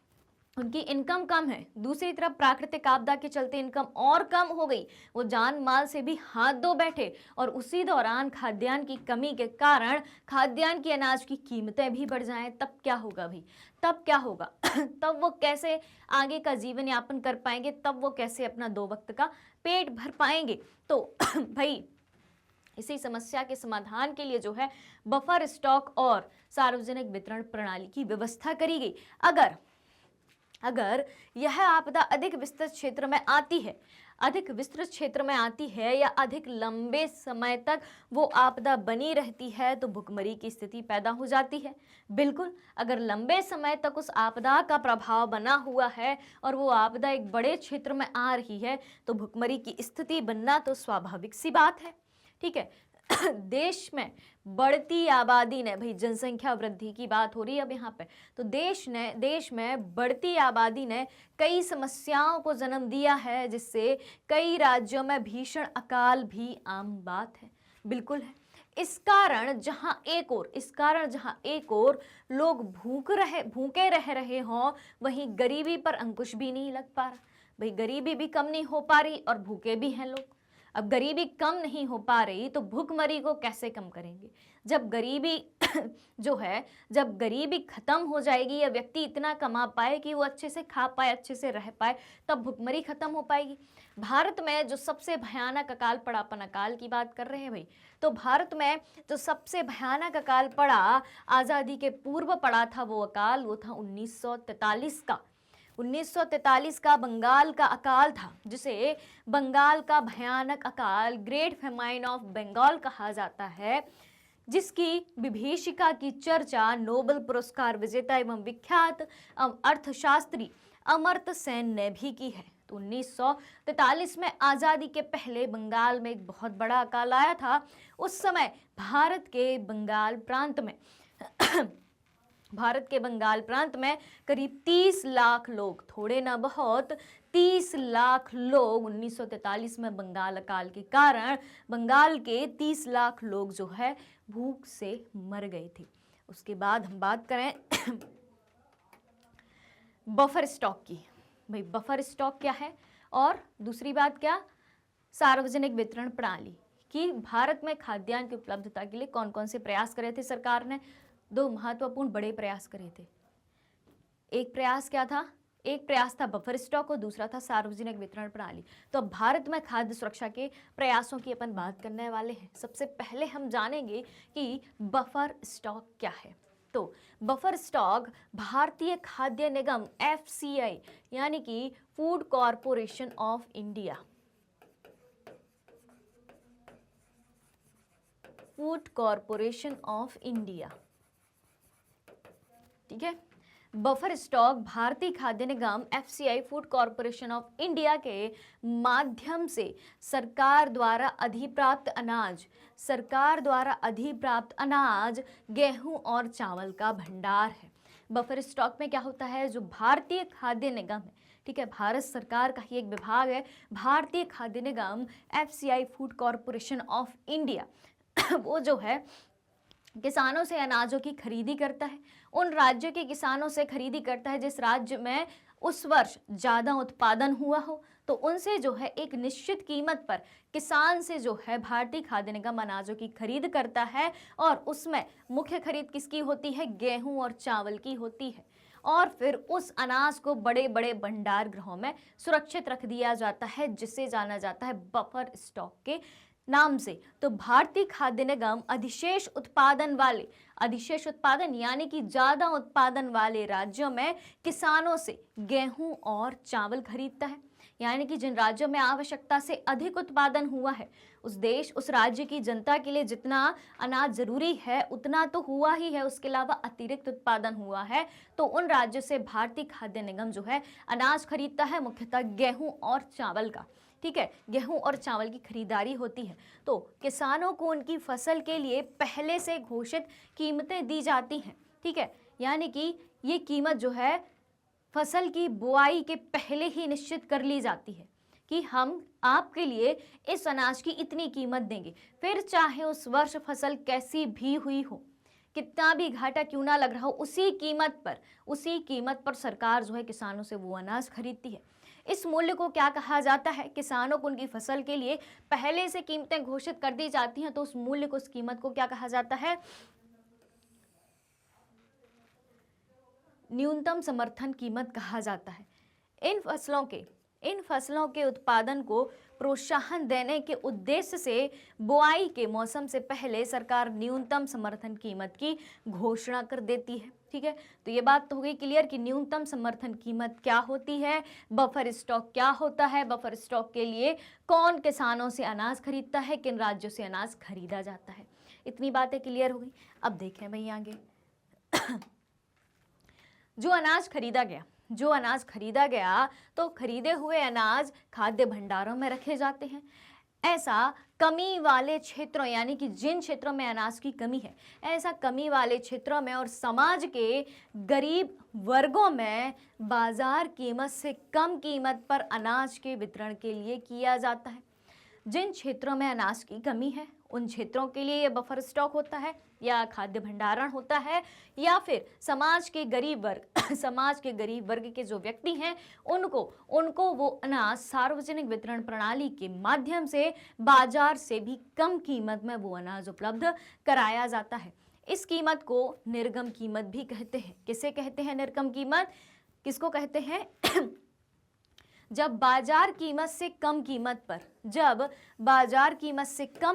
उनकी इनकम कम है, दूसरी तरफ प्राकृतिक आपदा के चलते इनकम और कम हो गई, वो जान माल से भी हाथ धो बैठे और उसी दौरान खाद्यान्न की कमी के कारण खाद्यान्न की, अनाज की कीमतें भी बढ़ जाएं, तब क्या होगा भाई, तब क्या होगा तब वो कैसे आगे का जीवन यापन कर पाएंगे, तब वो कैसे अपना दो वक्त का पेट भर पाएंगे। तो भाई इसी समस्या के समाधान के लिए जो है बफर स्टॉक और सार्वजनिक वितरण प्रणाली की व्यवस्था करी गई। अगर यह आपदा अधिक विस्तृत क्षेत्र में आती है या अधिक लंबे समय तक वो आपदा बनी रहती है तो भुखमरी की स्थिति पैदा हो जाती है। बिल्कुल, अगर लंबे समय तक उस आपदा का प्रभाव बना हुआ है और वो आपदा एक बड़े क्षेत्र में आ रही है तो भुखमरी की स्थिति बनना तो स्वाभाविक सी बात है। ठीक है, देश में बढ़ती आबादी ने, भाई जनसंख्या वृद्धि की बात हो रही है अब यहाँ पे, तो देश में बढ़ती आबादी ने कई समस्याओं को जन्म दिया है, जिससे कई राज्यों में भीषण अकाल भी आम बात है। बिल्कुल है। इस कारण जहाँ एक ओर लोग भूखे रह रहे हों, वहीं गरीबी पर अंकुश भी नहीं लग पा रहा। भाई गरीबी भी कम नहीं हो पा रही और भूखे भी हैं लोग। अब गरीबी कम नहीं हो पा रही तो भूखमरी को कैसे कम करेंगे? जब गरीबी जो है, जब गरीबी खत्म हो जाएगी या व्यक्ति इतना कमा पाए कि वो अच्छे से खा पाए, अच्छे से रह पाए, तब भुखमरी खत्म हो पाएगी। भारत में जो सबसे भयानक अकाल पड़ा, अपन अकाल की बात कर रहे हैं भाई, तो भारत में जो सबसे भयानक अकाल पड़ा, आज़ादी के पूर्व पड़ा था वो अकाल, वो था 1943 का। 1943 का बंगाल का अकाल था, जिसे बंगाल का भयानक अकाल, ग्रेट फेमाइन ऑफ बंगाल कहा जाता है, जिसकी विभीषिका की चर्चा नोबेल पुरस्कार विजेता एवं विख्यात अर्थशास्त्री अमर्त्य सेन ने भी की है। तो 1943 में आज़ादी के पहले बंगाल में एक बहुत बड़ा अकाल आया था। उस समय भारत के बंगाल प्रांत में भारत के बंगाल प्रांत में करीब 30 लाख लोग, थोड़े ना बहुत, 30 लाख लोग 1943 में बंगाल अकाल के कारण बंगाल के 30 लाख लोग जो है भूख से मर गए थे। उसके बाद हम बात करें बफर स्टॉक की। भाई बफर स्टॉक क्या है, और दूसरी बात क्या, सार्वजनिक वितरण प्रणाली कि भारत में खाद्यान्न की उपलब्धता के लिए कौन कौन से प्रयास करे थे सरकार ने। 2 महत्वपूर्ण बड़े प्रयास करे थे। एक प्रयास क्या था, एक प्रयास था बफर स्टॉक और दूसरा था सार्वजनिक वितरण प्रणाली। तो अब भारत में खाद्य सुरक्षा के प्रयासों की अपन बात करने वाले हैं। सबसे पहले हम जानेंगे कि बफर स्टॉक क्या है। तो बफर स्टॉक भारतीय खाद्य निगम FCI यानी कि food corporation of India, food corporation of India, ठीक है। बफर स्टॉक भारतीय खाद्य निगम FCI food corporation of India के माध्यम से सरकार द्वारा अधिप्राप्त अनाज, गेहूं और चावल का भंडार है। बफर स्टॉक में क्या होता है, जो भारतीय खाद्य निगम है, ठीक है, भारत सरकार का ही एक विभाग है, भारतीय खाद्य निगम FCI food corporation of India वो जो है किसानों से अनाजों की खरीदी करता है। उन राज्यों के किसानों से खरीदी करता है जिस राज्य में उस वर्ष ज़्यादा उत्पादन हुआ हो, तो उनसे जो है एक निश्चित कीमत पर किसान से जो है भारतीय खाद्य निगम अनाजों की खरीद करता है, और उसमें मुख्य खरीद किसकी होती है, गेहूं और चावल की होती है। और फिर उस अनाज को बड़े बड़े भंडार गृहों में सुरक्षित रख दिया जाता है, जिसे जाना जाता है बफर स्टॉक के नाम से। तो भारतीय खाद्य निगम अधिशेष उत्पादन यानी कि ज़्यादा उत्पादन वाले राज्यों में किसानों से गेहूं और चावल खरीदता है। यानी कि जिन राज्यों में आवश्यकता से अधिक उत्पादन हुआ है, उस राज्य की जनता के लिए जितना अनाज जरूरी है उतना तो हुआ ही है, उसके अलावा अतिरिक्त उत्पादन हुआ है, तो उन राज्यों से भारतीय खाद्य निगम जो है अनाज खरीदता है, मुख्यतः गेहूं और चावल का। ठीक है, गेहूं और चावल की खरीदारी होती है। तो किसानों को उनकी फसल के लिए पहले से घोषित कीमतें दी जाती हैं। ठीक है, यानी कि ये कीमत जो है फसल की बुआई के पहले ही निश्चित कर ली जाती है कि हम आपके लिए इस अनाज की इतनी कीमत देंगे। फिर चाहे उस वर्ष फसल कैसी भी हुई हो, कितना भी घाटा क्यों ना लग रहा हो, उसी कीमत पर सरकार जो है किसानों से वो अनाज खरीदती है। इस मूल्य को क्या कहा जाता है, किसानों को उनकी फसल के लिए पहले से कीमतें घोषित कर दी जाती हैं, तो उस मूल्य को, उस कीमत को क्या कहा जाता है, न्यूनतम समर्थन कीमत कहा जाता है। इन फसलों के उत्पादन को प्रोत्साहन देने के उद्देश्य से बुआई के मौसम से पहले सरकार न्यूनतम समर्थन कीमत की घोषणा कर देती है। ठीक है, तो ये बात तो हो गई क्लियर कि न्यूनतम समर्थन कीमत क्या होती है, बफर स्टॉक क्या होता है, बफर स्टॉक के लिए कौन किसानों से अनाज खरीदता है, किन राज्यों से अनाज खरीदा जाता है। इतनी बातें क्लियर हो गई। अब देखें भाई आगे जो अनाज खरीदा गया तो खरीदे हुए अनाज खाद्य भंडारों में रखे जाते हैं। ऐसा कमी वाले क्षेत्रों, यानी कि जिन क्षेत्रों में अनाज की कमी है, ऐसा कमी वाले क्षेत्रों में और समाज के गरीब वर्गों में बाजार कीमत से कम कीमत पर अनाज के वितरण के लिए किया जाता है। जिन क्षेत्रों में अनाज की कमी है उन क्षेत्रों के लिए ये बफर स्टॉक होता है या खाद्य भंडारण होता है, या फिर समाज के गरीब वर्ग समाज के गरीब वर्ग के जो व्यक्ति हैं उनको वो अनाज सार्वजनिक वितरण प्रणाली के माध्यम से बाजार से भी कम कीमत में वो अनाज उपलब्ध कराया जाता है। इस कीमत को निर्गम कीमत भी कहते हैं। किसे कहते हैं निर्गम कीमत? किसको कहते हैं? जब बाजार कीमत से कम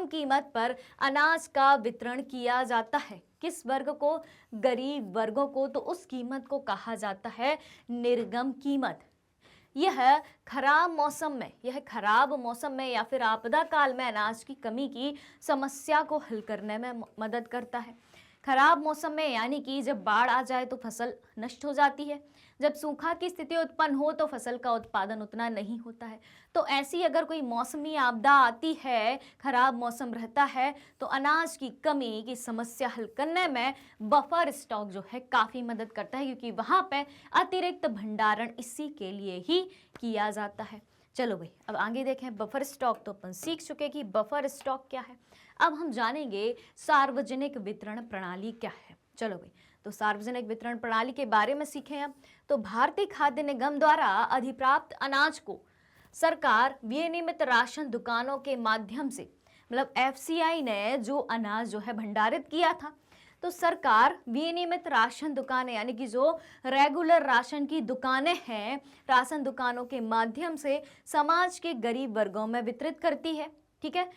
कीमत पर अनाज का वितरण किया जाता है, किस वर्ग को? गरीब वर्गों को, तो उस कीमत को कहा जाता है निर्गम कीमत। यह खराब मौसम में या फिर आपदा काल में अनाज की कमी की समस्या को हल करने में मदद करता है। खराब मौसम में यानी कि जब बाढ़ आ जाए तो फसल नष्ट हो जाती है, जब सूखा की स्थिति उत्पन्न हो तो फसल का उत्पादन उतना नहीं होता है। तो ऐसी अगर कोई मौसमी आपदा आती है, खराब मौसम रहता है, तो अनाज की कमी की समस्या हल करने में बफर स्टॉक जो है काफ़ी मदद करता है, क्योंकि वहाँ पे अतिरिक्त भंडारण इसी के लिए ही किया जाता है। चलो भाई, अब आगे देखें। बफर स्टॉक तो अपन सीख चुके कि बफर स्टॉक क्या है। अब हम जानेंगे सार्वजनिक वितरण प्रणाली क्या है। चलो भाई, तो सार्वजनिक वितरण प्रणाली के बारे में सीखें। अब तो भारतीय खाद्य निगम द्वारा अधिप्राप्त अनाज को सरकार विनियमित राशन दुकानों के माध्यम से, मतलब एफसीआई ने जो अनाज जो है भंडारित किया था, तो सरकार विनियमित राशन दुकानें यानी कि जो रेगुलर राशन की दुकानें हैं, राशन दुकानों के माध्यम से समाज के गरीब वर्गों में वितरित करती है। ठीक है।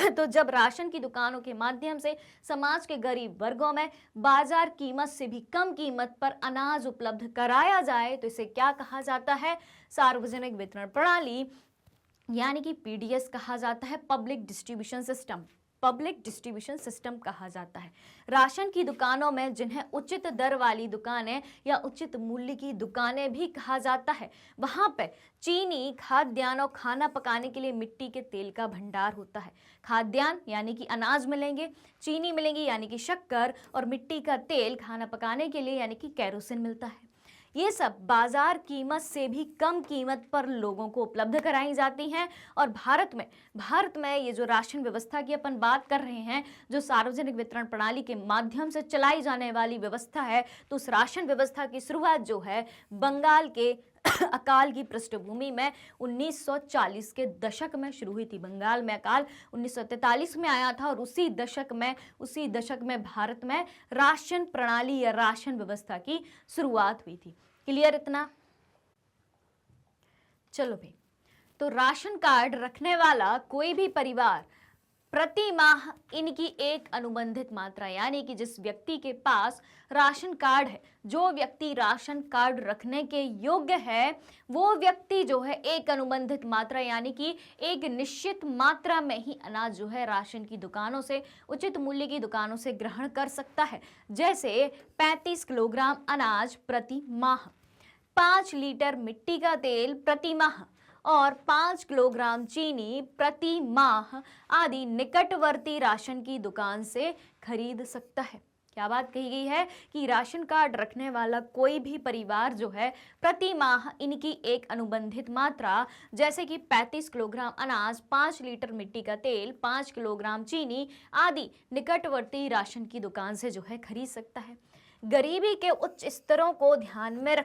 तो जब राशन की दुकानों के माध्यम से समाज के गरीब वर्गों में बाजार कीमत से भी कम कीमत पर अनाज उपलब्ध कराया जाए तो इसे क्या कहा जाता है? सार्वजनिक वितरण प्रणाली यानी कि पीडीएस कहा जाता है। पब्लिक डिस्ट्रीब्यूशन सिस्टम कहा जाता है। राशन की दुकानों में, जिन्हें उचित दर वाली दुकानें या उचित मूल्य की दुकानें भी कहा जाता है, वहाँ पे चीनी, खाद्यान्न और खाना पकाने के लिए मिट्टी के तेल का भंडार होता है। खाद्यान्न यानी कि अनाज मिलेंगे, चीनी मिलेंगी यानी कि शक्कर, और मिट्टी का तेल खाना पकाने के लिए यानी कि केरोसिन मिलता है। ये सब बाजार कीमत से भी कम कीमत पर लोगों को उपलब्ध कराई जाती हैं। और भारत में ये जो राशन व्यवस्था की अपन बात कर रहे हैं, जो सार्वजनिक वितरण प्रणाली के माध्यम से चलाई जाने वाली व्यवस्था है, तो उस राशन व्यवस्था की शुरुआत जो है बंगाल के अकाल की पृष्ठभूमि में 1940 के दशक में शुरू हुई थी। बंगाल में अकाल 1943 में आया था और उसी दशक में भारत में राशन प्रणाली या राशन व्यवस्था की शुरुआत हुई थी। क्लियर इतना? चलो भाई, तो राशन कार्ड रखने वाला कोई भी परिवार प्रति माह इनकी एक अनुबंधित मात्रा, यानी कि जिस व्यक्ति के पास राशन कार्ड है, जो व्यक्ति राशन कार्ड रखने के योग्य है, वो व्यक्ति जो है एक अनुबंधित मात्रा यानी कि एक निश्चित मात्रा में ही अनाज जो है राशन की दुकानों से, उचित मूल्य की दुकानों से ग्रहण कर सकता है। जैसे 35 किलोग्राम अनाज प्रति माह, 5 लीटर मिट्टी का तेल प्रति माह और 5 किलोग्राम चीनी प्रति माह आदि निकटवर्ती राशन की दुकान से खरीद सकता है। क्या बात कही गई है कि राशन कार्ड रखने वाला कोई भी परिवार जो है प्रति माह इनकी एक अनुबंधित मात्रा, जैसे कि 35 किलोग्राम अनाज, 5 लीटर मिट्टी का तेल, 5 किलोग्राम चीनी आदि निकटवर्ती राशन की दुकान से जो है खरीद सकता है। गरीबी के उच्च स्तरों को ध्यान में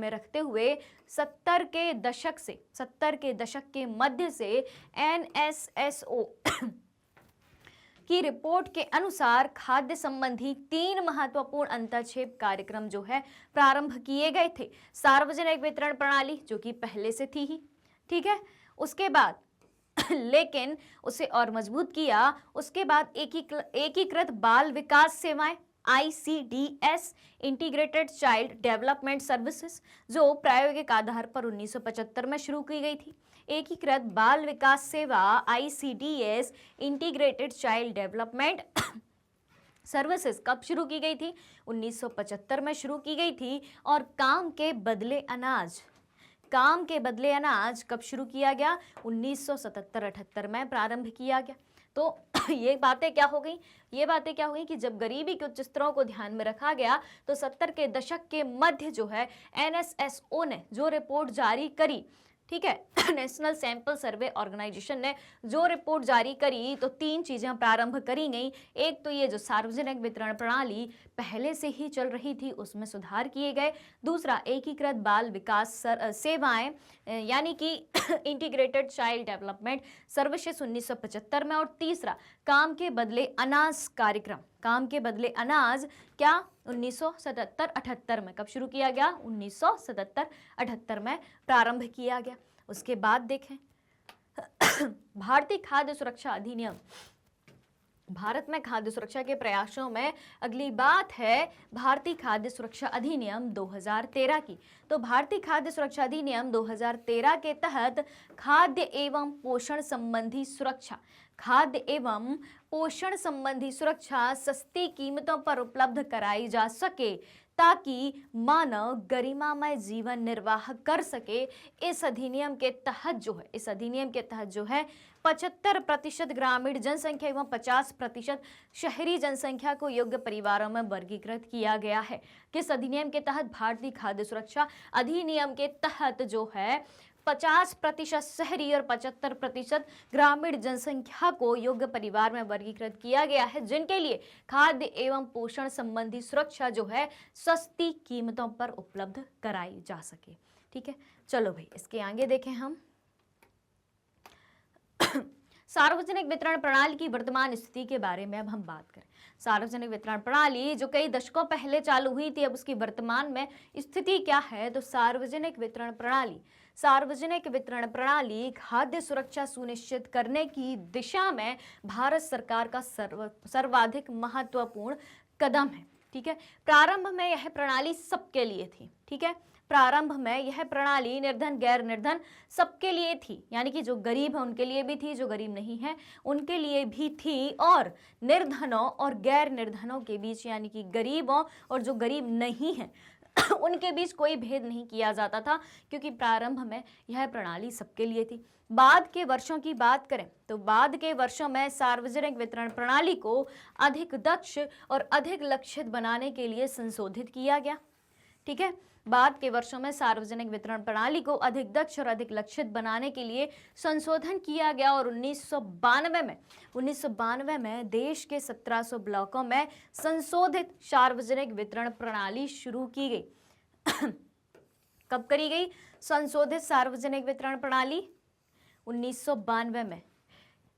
रखते हुए 70 के दशक के मध्य से NSSO की रिपोर्ट के अनुसार खाद्य संबंधी 3 महत्वपूर्ण अंतर्क्षेप कार्यक्रम जो है प्रारंभ किए गए थे। सार्वजनिक वितरण प्रणाली जो कि पहले से थी ही, ठीक है, उसके बाद लेकिन उसे और मजबूत किया। उसके बाद एकीकृत बाल विकास सेवाएं ICDS, integrated child development services, जो प्रायोगिक आधार पर 1975 में शुरू की गई थी। एकीकृत बाल विकास सेवा ICDS, integrated child development services कब शुरू की गई थी? 1975 में शुरू की गई थी। और काम के बदले अनाज कब शुरू किया गया? 1977-78 में प्रारंभ किया गया। तो ये बातें क्या हो गई? कि जब गरीबी के उच्च स्तरों को ध्यान में रखा गया तो 70 के दशक के मध्य जो है NSSO ने जो रिपोर्ट जारी करी ठीक है। नेशनल सैंपल सर्वे ऑर्गेनाइजेशन ने जो रिपोर्ट जारी करी तो 3 चीजें प्रारंभ करी गई। एक तो ये जो सार्वजनिक वितरण प्रणाली पहले से ही चल रही थी उसमें सुधार किए गए। दूसरा, एकीकृत बाल विकास सेवाएं यानी कि इंटीग्रेटेड चाइल्ड डेवलपमेंट सर्विसेज 1975 में। और तीसरा, काम के बदले अनाज कार्यक्रम, काम के बदले अनाज क्या 1977-78 में। कब शुरू किया गया? 1977-78 में प्रारंभ किया गया। उसके बाद देखें भारतीय खाद्य सुरक्षा अधिनियम। भारत में खाद्य सुरक्षा के प्रयासों में अगली बात है भारतीय खाद्य सुरक्षा अधिनियम 2013 की। तो भारतीय खाद्य सुरक्षा अधिनियम 2013 के तहत खाद्य एवं पोषण संबंधी सुरक्षा, खाद्य एवं पोषण संबंधी सुरक्षा सस्ती कीमतों पर उपलब्ध कराई जा सके ताकि मानव गरिमामय जीवन निर्वाह कर सके। इस अधिनियम के तहत जो है 75% ग्रामीण जनसंख्या एवं 50% शहरी जनसंख्या को योग्य परिवारों में वर्गीकृत किया गया है। किस अधिनियम के तहत? भारतीय खाद्य सुरक्षा अधिनियम के तहत जो है 50% शहरी और 75% ग्रामीण जनसंख्या को योग्य परिवार में वर्गीकृत किया गया है, जिनके लिए खाद्य एवं पोषण संबंधी सुरक्षा जो है सस्ती कीमतों पर उपलब्ध कराई जा सके। ठीक है, चलो भाई इसके आगे देखें हम। सार्वजनिक वितरण प्रणाली की वर्तमान स्थिति के बारे में अब हम बात करें। सार्वजनिक वितरण प्रणाली जो कई दशकों पहले चालू हुई थी, अब उसकी वर्तमान में स्थिति क्या है? तो सार्वजनिक वितरण प्रणाली खाद्य सुरक्षा सुनिश्चित करने की दिशा में भारत सरकार का सर्वाधिक महत्वपूर्ण कदम है। ठीक है, प्रारंभ में यह प्रणाली सबके लिए थी। ठीक है, प्रारंभ में यह प्रणाली निर्धन गैर निर्धन सबके लिए थी, यानी कि जो गरीब है उनके लिए भी थी, जो गरीब नहीं है उनके लिए भी थी, और निर्धनों और गैर निर्धनों के बीच यानी कि गरीबों और जो गरीब नहीं है उनके बीच कोई भेद नहीं किया जाता था, क्योंकि प्रारंभ में यह प्रणाली सबके लिए थी। बाद के वर्षों की बात करें तो बाद के वर्षों में सार्वजनिक वितरण प्रणाली को अधिक दक्ष और अधिक लक्षित बनाने के लिए संशोधित किया गया। ठीक है, बाद के वर्षों में सार्वजनिक वितरण प्रणाली को अधिक दक्ष और अधिक लक्षित बनाने के लिए संशोधन किया गया और 1992 में देश के 1700 ब्लॉकों में संशोधित सार्वजनिक वितरण प्रणाली शुरू की गई। कब करी गई संशोधित सार्वजनिक वितरण प्रणाली? 1992 में।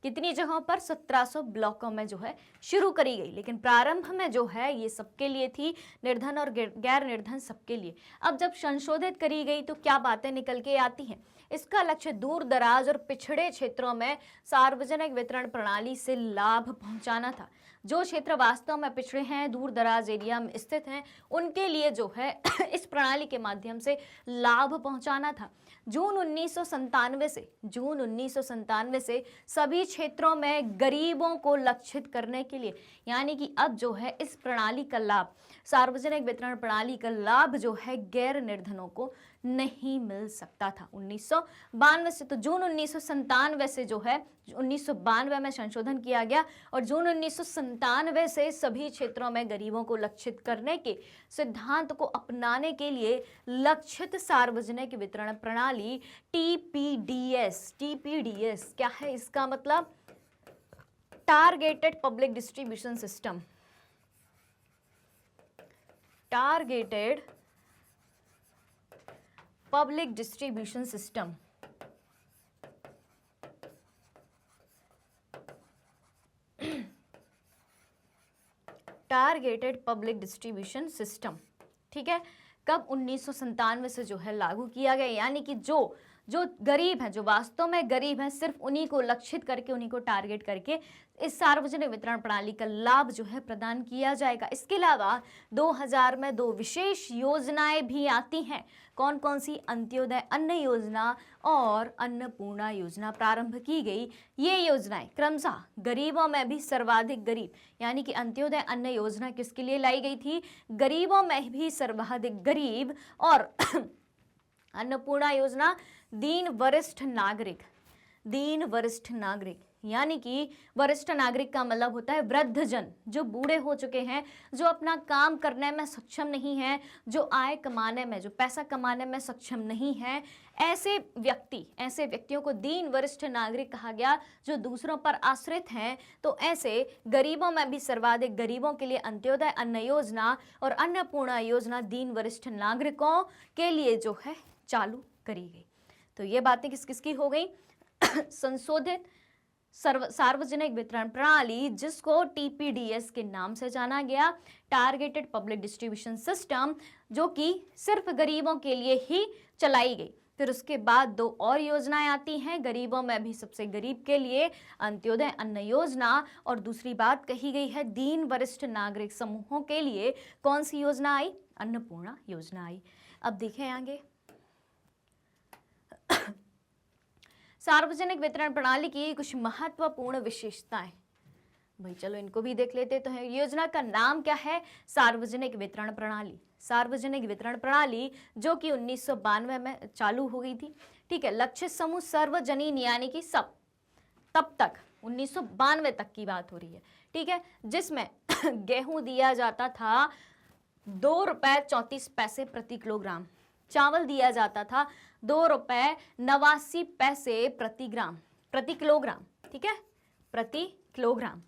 कितनी जगहों पर? 1700 ब्लॉकों में जो है शुरू करी गई, लेकिन प्रारंभ में जो है ये सबके लिए थी, निर्धन और गैर निर्धन सबके लिए। अब जब संशोधित करी गई तो क्या बातें निकल के आती हैं? इसका लक्ष्य दूर दराज और पिछड़े क्षेत्रों में सार्वजनिक वितरण प्रणाली से लाभ पहुंचाना था। जो क्षेत्र वास्तव में पिछड़े हैं, दूर दराज एरिया में स्थित हैं, उनके लिए जो है इस प्रणाली के माध्यम से लाभ पहुंचाना था। जून 1997 से सभी क्षेत्रों में गरीबों को लक्षित करने के लिए, यानी कि अब जो है इस प्रणाली का लाभ, सार्वजनिक वितरण प्रणाली का लाभ जो है गैर निर्धनों को नहीं मिल सकता था 1992 से। तो जून 1997 से जो है 1992 में संशोधन किया गया और जून 1997 से सभी क्षेत्रों में गरीबों को लक्षित करने के सिद्धांत को अपनाने के लिए लक्षित सार्वजनिक वितरण प्रणाली टीपीडीएस क्या है इसका मतलब? Targeted public distribution system, targeted public distribution system targeted public distribution system. ठीक है, कब? 1997 से जो है लागू किया गया, यानी कि जो गरीब हैं, जो वास्तव में गरीब हैं, सिर्फ उन्हीं को लक्षित करके, उन्हीं को टारगेट करके इस सार्वजनिक वितरण प्रणाली का लाभ जो है प्रदान किया जाएगा। इसके अलावा 2000 में 2 विशेष योजनाएं भी आती हैं। कौन कौन सी? अंत्योदय अन्न योजना और अन्नपूर्णा योजना प्रारंभ की गई। ये योजनाएं क्रमशः गरीबों में भी सर्वाधिक गरीब, यानी कि अंत्योदय अन्न योजना किसके लिए लाई गई थी? गरीबों में भी सर्वाधिक गरीब, और अन्नपूर्णा योजना दीन वरिष्ठ नागरिक, यानी कि वरिष्ठ नागरिक का मतलब होता है वृद्धजन, जो बूढ़े हो चुके हैं, जो अपना काम करने में सक्षम नहीं है, जो आय कमाने में, जो पैसा कमाने में सक्षम नहीं है, ऐसे व्यक्तियों को दीन वरिष्ठ नागरिक कहा गया जो दूसरों पर आश्रित हैं। तो ऐसे गरीबों में भी सर्वाधिक गरीबों के लिए अंत्योदय अन्न योजना और अन्नपूर्णा योजना दीन वरिष्ठ नागरिकों के लिए जो है चालू करी गई। तो ये बातें किस किस की हो गई? संशोधित सार्वजनिक वितरण प्रणाली, जिसको टीपीडीएस के नाम से जाना गया, टारगेटेड पब्लिक डिस्ट्रीब्यूशन सिस्टम, जो कि सिर्फ गरीबों के लिए ही चलाई गई। फिर उसके बाद 2 और योजनाएं आती हैं गरीबों में भी सबसे गरीब के लिए, अंत्योदय अन्न योजना, और दूसरी बात कही गई है दीन वरिष्ठ नागरिक समूहों के लिए कौन सी योजना आई? अन्नपूर्णा योजना आई। अब देखें आगे सार्वजनिक वितरण प्रणाली की कुछ महत्वपूर्ण विशेषताएं। भाई चलो इनको भी देख लेते तो है। योजना का नाम क्या है? सार्वजनिक वितरण प्रणाली। सार्वजनिक वितरण प्रणाली जो कि 1992 में चालू हो गई थी। ठीक है। लक्ष्य समूह सर्वजनीन यानी कि सब, तब तक 1992 तक की बात हो रही है। ठीक है। जिसमें गेहूं दिया जाता था 2 रुपए 34 पैसे प्रति किलोग्राम, चावल दिया जाता था 2 रुपए 89 पैसे प्रति किलोग्राम। ठीक है, प्रति किलोग्राम।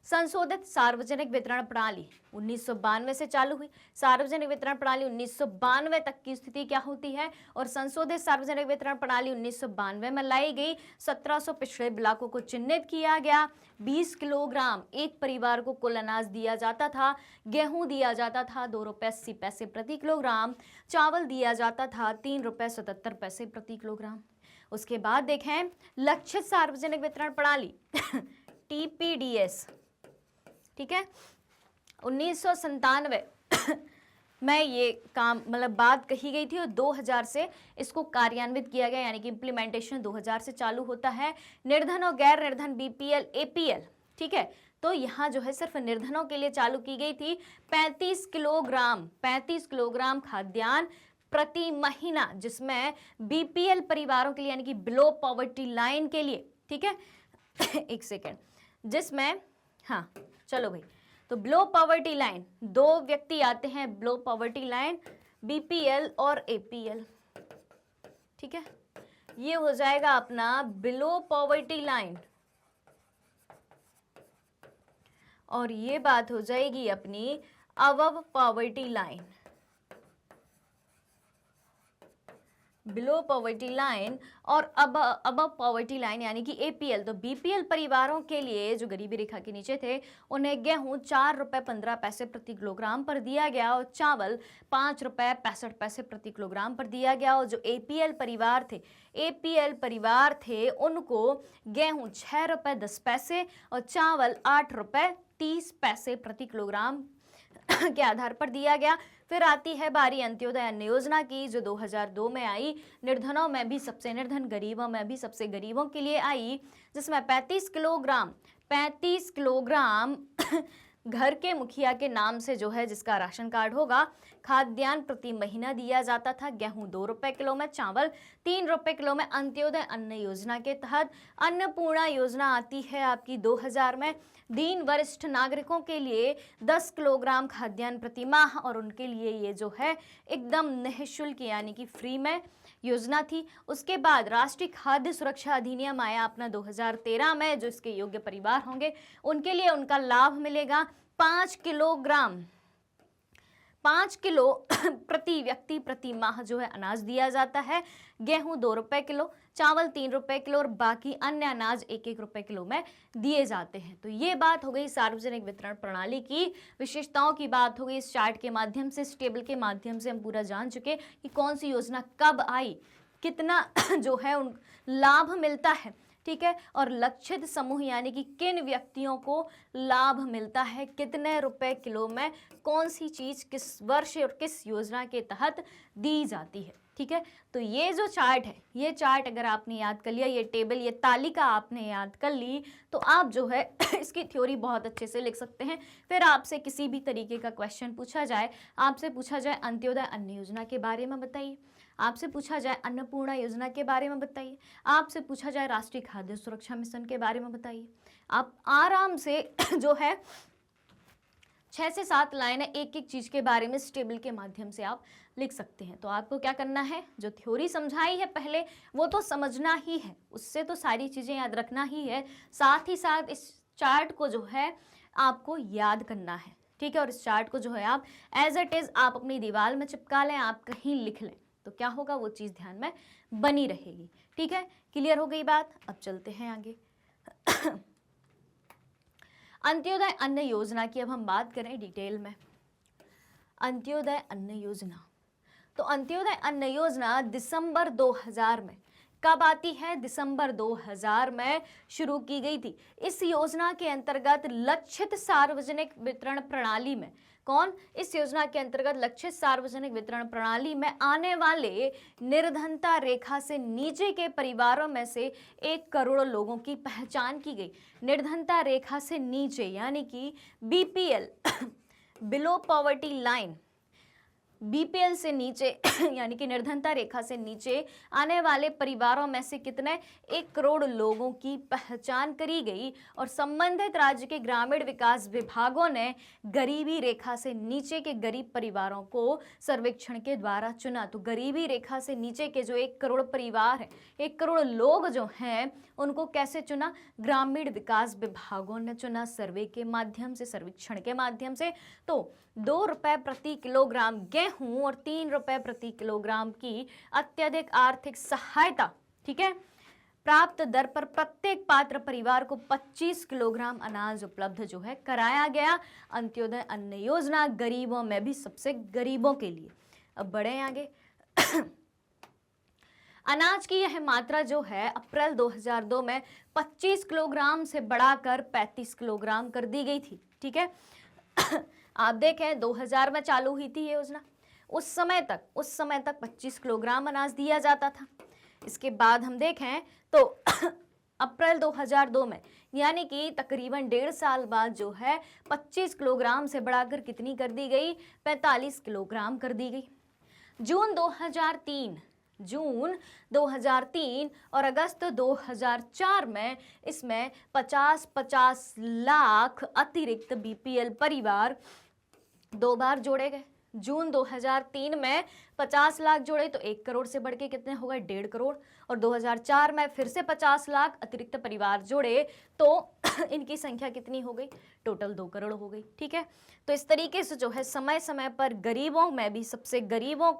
संशोधित सार्वजनिक वितरण प्रणाली 1992 से चालू हुई। सार्वजनिक वितरण प्रणाली 1992 तक की स्थिति क्या होती है? और संशोधित सार्वजनिक वितरण प्रणाली 1992 में लाई गई। 1700 पिछड़े ब्लॉकों को चिन्हित किया गया। 20 किलोग्राम एक परिवार को कुल अनाज दिया जाता था। गेहूं दिया जाता था 2 रुपए 80 पैसे प्रति किलोग्राम। चावल दिया जाता था 3 रुपए 77 पैसे प्रति किलोग्राम। उसके बाद देखें लक्षित सार्वजनिक वितरण प्रणाली टीपीडीएस। ठीक है, 1997 में ये काम मतलब बात कही गई थी और 2000 से इसको कार्यान्वित किया गया, यानी कि इम्प्लीमेंटेशन 2000 से चालू होता है। निर्धन और गैर निर्धन बीपीएल एपीएल। ठीक है, तो यहाँ जो है सिर्फ निर्धनों के लिए चालू की गई थी। 35 किलोग्राम खाद्यान्न प्रति महीना, जिसमें बीपीएल परिवारों के लिए यानी कि बिलो पॉवर्टी लाइन के लिए। ठीक है एक सेकेंड, जिसमें हाँ चलो भाई, तो बिलो पॉवर्टी लाइन 2 व्यक्ति आते हैं बिलो पॉवर्टी लाइन, बीपीएल और एपीएल। ठीक है, ये हो जाएगा अपना बिलो पॉवर्टी लाइन और ये बात हो जाएगी अपनी above poverty line. Below poverty line और अब पॉवर्टी लाइन यानी कि एपीएल। तो बीपीएल परिवारों के लिए जो गरीबी रेखा के नीचे थे उन्हें गेहूं 4 रुपए 15 पैसे प्रति किलोग्राम पर दिया गया और चावल 5 रुपए 65 पैसे प्रति किलोग्राम पर दिया गया। और जो एपीएल परिवार थे उनको गेहूं 6 रुपए 10 पैसे और चावल 8 रुपए 30 पैसे प्रति किलोग्राम के आधार पर दिया गया। फिर आती है बारी अंत्योदय अन्न योजना की, जो 2002 में आई। निर्धनों में भी सबसे निर्धन, गरीबों में भी सबसे गरीबों के लिए आई, जिसमें 35 किलोग्राम घर के मुखिया के नाम से जो है जिसका राशन कार्ड होगा खाद्यान्न प्रति महीना दिया जाता था। गेहूं 2 रुपए किलो में, चावल 3 रुपए किलो में। अंत्योदय अन्न योजना के तहत अन्नपूर्णा योजना आती है आपकी 2000 में। दीन वरिष्ठ नागरिकों के लिए 10 किलोग्राम खाद्यान्न प्रति माह और उनके लिए ये जो है एकदम निःशुल्क यानी कि फ्री में योजना थी। उसके बाद राष्ट्रीय खाद्य सुरक्षा अधिनियम आया अपना 2013 में। जो इसके योग्य परिवार होंगे उनके लिए उनका लाभ मिलेगा। 5 किलो प्रति व्यक्ति प्रति माह जो है अनाज दिया जाता है। गेहूं 2 रुपए किलो, चावल 3 रुपए किलो और बाकी अन्य अनाज 1-1 रुपए किलो में दिए जाते हैं। तो ये बात हो गई सार्वजनिक वितरण प्रणाली की विशेषताओं की बात हो गई। इस चार्ट के माध्यम से, इस टेबल के माध्यम से हम पूरा जान चुके कि कौन सी योजना कब आई, कितना जो है उन लाभ मिलता है। ठीक है, और लक्षित समूह यानी कि किन व्यक्तियों को लाभ मिलता है, कितने रुपए किलो में कौन सी चीज किस वर्ष और किस योजना के तहत दी जाती है। ठीक है, तो ये जो चार्ट है, ये चार्ट अगर आपने याद कर लिया, ये टेबल, ये तालिका आपने याद कर ली, तो आप जो है इसकी थ्योरी बहुत अच्छे से लिख सकते हैं। फिर आपसे किसी भी तरीके का क्वेश्चन पूछा जाए, आपसे पूछा जाए अंत्योदय अन्न योजना के बारे में बताइए, आपसे पूछा जाए अन्नपूर्णा योजना के बारे में बताइए, आपसे पूछा जाए राष्ट्रीय खाद्य सुरक्षा मिशन के बारे में बताइए, आप आराम से जो है 6 से 7 लाइनें एक एक चीज के बारे में इस टेबल के माध्यम से आप लिख सकते हैं। तो आपको क्या करना है, जो थ्योरी समझाई है पहले वो तो समझना ही है, उससे तो सारी चीजें याद रखना ही है, साथ ही साथ इस चार्ट को जो है आपको याद करना है, ठीक है। और इस चार्ट को जो है आप एज इट इज आप अपनी दीवार में चिपका लें, आप कहीं लिख लें, तो क्या होगा, वो चीज़ ध्यान में बनी रहेगी, ठीक है। क्लियर हो गई बात। अब चलते हैं आगे। अंत्योदय अन्न योजना की अब हम बात करें डिटेल में। अंत्योदय अन्न योजना, तो अंत्योदय अन्न योजना दिसंबर 2000 में कब आती है, दिसंबर 2000 में शुरू की गई थी। इस योजना के अंतर्गत लक्षित सार्वजनिक वितरण प्रणाली में, कौन, इस योजना के अंतर्गत लक्षित सार्वजनिक वितरण प्रणाली में आने वाले निर्धनता रेखा से नीचे के परिवारों में से 1 करोड़ लोगों की पहचान की गई। निर्धनता रेखा से नीचे यानी कि BPL, below poverty line, BPL से नीचे यानी कि निर्धनता रेखा से नीचे आने वाले परिवारों में से कितने, 1 करोड़ लोगों की पहचान करी गई। और संबंधित राज्य के ग्रामीण विकास विभागों ने गरीबी रेखा से नीचे के गरीब परिवारों को सर्वेक्षण के द्वारा चुना। तो गरीबी रेखा से नीचे के जो 1 करोड़ परिवार है, 1 करोड़ लोग जो हैं, उनको कैसे चुना, ग्रामीण विकास विभागों ने चुना, सर्वे के माध्यम से, सर्वेक्षण के माध्यम से। तो 2 रुपए प्रति किलोग्राम गेहूं और 3 रुपए प्रति किलोग्राम की अत्यधिक आर्थिक सहायता, ठीक है, प्राप्त दर पर प्रत्येक पात्र परिवार को 25 किलोग्राम अनाज उपलब्ध जो है कराया गया। अंत्योदय अन्न योजना गरीबों में भी सबसे गरीबों के लिए। अब बढ़े आगे। अनाज की यह मात्रा जो है अप्रैल 2002 में 25 किलोग्राम से बढ़ाकर 35 किलोग्राम कर दी गई थी, ठीक है। आप देखें 2000 में चालू हुई थी ये योजना, उस समय तक 25 किलोग्राम अनाज दिया जाता था। इसके बाद हम देखें तो अप्रैल 2002 में यानी कि तकरीबन 1.5 साल बाद जो है 25 किलोग्राम से बढ़ाकर कितनी कर दी गई, 45 किलोग्राम कर दी गई। जून 2003 और अगस्त 2004 में इसमें 50-50 लाख अतिरिक्त बीपीएल परिवार 2 बार जोड़े गए। जून 2003 में 50 लाख जोड़े तो 1 करोड़ से बढ़ के कितने हो गए, 1.5 करोड़। और 2004 में फिर से 50 लाख अतिरिक्त परिवार जोड़े तो इनकी संख्या कितनी हो गई, टोटल 2 करोड़ हो गई, ठीक है। तो इस तरीके से जो है समय समय पर गरीबों में भी सबसे गरीबों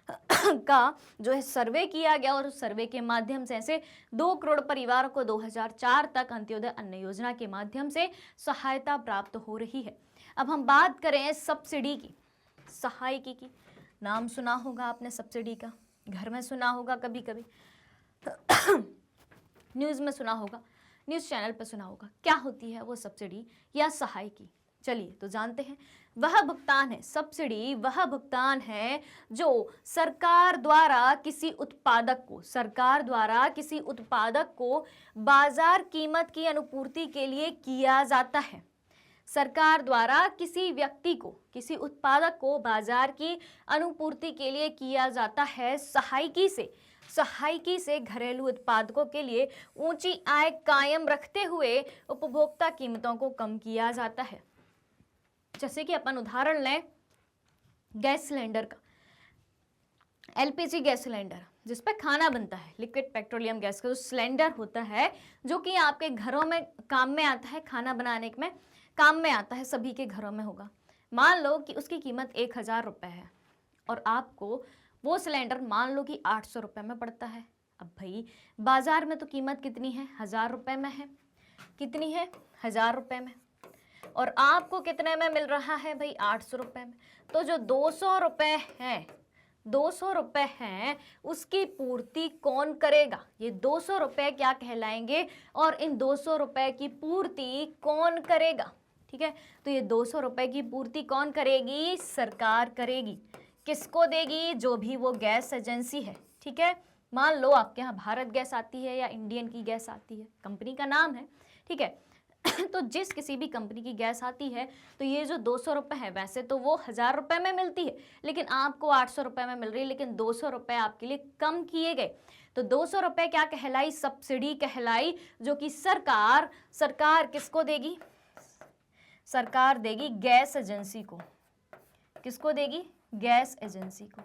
का जो है सर्वे किया गया और उस सर्वे के माध्यम से ऐसे 2 करोड़ परिवारों को 2004 तक अंत्योदय अन्न योजना के माध्यम से सहायता प्राप्त हो रही है। अब हम बात करें सब्सिडी की, सहायकी की। नाम सुना होगा आपने सब्सिडी का, घर में सुना होगा, कभी कभी न्यूज़ में सुना होगा, न्यूज़ चैनल पर सुना होगा। क्या होती है वो सब्सिडी या सहायकी, चलिए तो जानते हैं। वह भुगतान है, सब्सिडी वह भुगतान है जो सरकार द्वारा किसी उत्पादक को बाजार कीमत की अनुपूर्ति के लिए किया जाता है। सरकार द्वारा किसी व्यक्ति को, किसी उत्पादक को बाजार की अनुपूर्ति के लिए किया जाता है सहायकी से घरेलू उत्पादकों के लिए ऊंची आय कायम रखते हुए उपभोक्ता कीमतों को कम किया जाता है। जैसे कि अपन उदाहरण लें गैस सिलेंडर का, एलपीजी गैस सिलेंडर जिस पे खाना बनता है, लिक्विड पेट्रोलियम गैस का जो सिलेंडर होता है, जो कि आपके घरों में काम में आता है, खाना बनाने में काम में आता है, सभी के घरों में होगा। मान लो कि उसकी कीमत 1000 रुपये है और आपको वो सिलेंडर मान लो कि 800 रुपये में पड़ता है। अब भाई बाजार में तो कीमत कितनी है, 1000 रुपये में है, कितनी है, 1000 रुपये में, और आपको कितने में मिल रहा है भाई, 800 रुपये में। तो जो 200 रुपये हैं उसकी पूर्ति कौन करेगा, ये 200 रुपये क्या कहलाएंगे, और इन 200 रुपये की पूर्ति कौन करेगा, ठीक है। तो ये 200 रुपये की पूर्ति कौन करेगी, सरकार करेगी। किसको देगी, जो भी वो गैस एजेंसी है, ठीक है। मान लो आपके यहाँ भारत गैस आती है या इंडियन की गैस आती है, कंपनी का नाम है, ठीक है। तो जिस किसी भी कंपनी की गैस आती है तो ये जो 200 रुपये है, वैसे तो वो 1000 रुपये में मिलती है, लेकिन आपको 800 रुपये में मिल रही है, लेकिन 200 रुपये आपके लिए कम किए गए। तो 200 रुपये क्या कहलाई, सब्सिडी कहलाई, जो कि सरकार किसको देगी, सरकार देगी गैस एजेंसी को। किसको देगी? गैस एजेंसी को।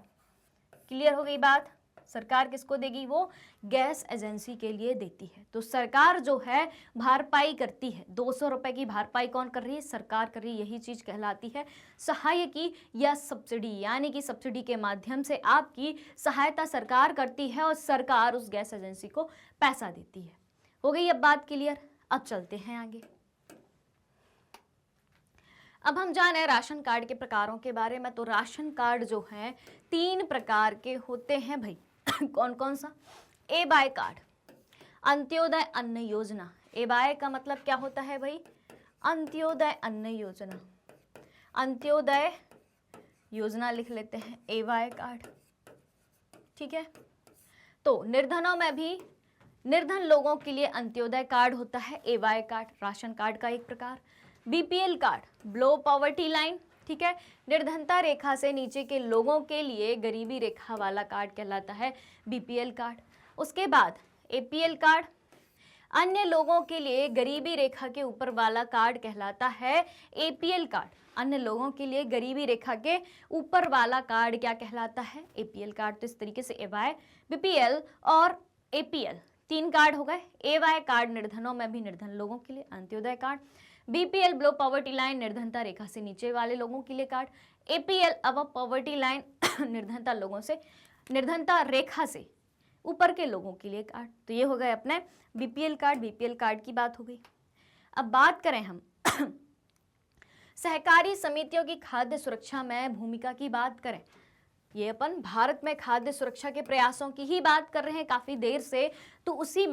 क्लियर हो गई बात? सरकार किसको देगी? वो गैस एजेंसी के लिए देती है। तो सरकार जो है भरपाई करती है। 200 रुपए की भरपाई कौन कर रही है? सरकार कर रही है। यही चीज कहलाती है सहायकी या सब्सिडी, यानी कि सब्सिडी के माध्यम से आपकी सहायता सरकार करती है और सरकार उस गैस एजेंसी को पैसा देती है। हो गई अब बात क्लियर? अब चलते हैं आगे। अब हम जाने राशन कार्ड के प्रकारों के बारे में। तो राशन कार्ड जो है 3 प्रकार के होते हैं भाई। कौन कौन सा? ए बाय कार्ड, अंत्योदय अन्न योजना। ए बाय का मतलब क्या होता है भाई? अंत्योदय अन्न योजना। अंत्योदय योजना लिख लेते हैं, ए बाय कार्ड। ठीक है। तो निर्धनों में भी, निर्धन लोगों के लिए अंत्योदय कार्ड होता है, ए वाई कार्ड, राशन कार्ड का एक प्रकार। BPL card, below poverty line. ठीक है। निर्धनता रेखा से नीचे के लोगों के लिए गरीबी रेखा वाला कार्ड कहलाता है बीपीएल कार्ड। उसके बाद एपीएल कार्ड, अन्य लोगों के लिए गरीबी रेखा के ऊपर वाला कार्ड कहलाता है एपीएल कार्ड। अन्य लोगों के लिए गरीबी रेखा के ऊपर वाला कार्ड क्या कहलाता है? APL card. तो इस तरीके से एवाई, बीपीएल और एपीएल 3 कार्ड हो गए। एवाई कार्ड निर्धनों में भी निर्धन लोगों के लिए Antyodaya card, BPL below poverty line निर्धनता रेखा से नीचे वाले लोगों के लिए card, APL above poverty line निर्धनता लोगों से, निर्धनता रेखा से ऊपर के लोगों के लिए कार्ड। तो ये हो गए अपने बीपीएल कार्ड। बीपीएल कार्ड की बात हो गई। अब बात करें हम सहकारी समितियों की खाद्य सुरक्षा में भूमिका की बात करें। ये अपन भारत में खाद्य सुरक्षा के प्रयासों की ही बात कर रहे हैं काफी देर से। तो उसी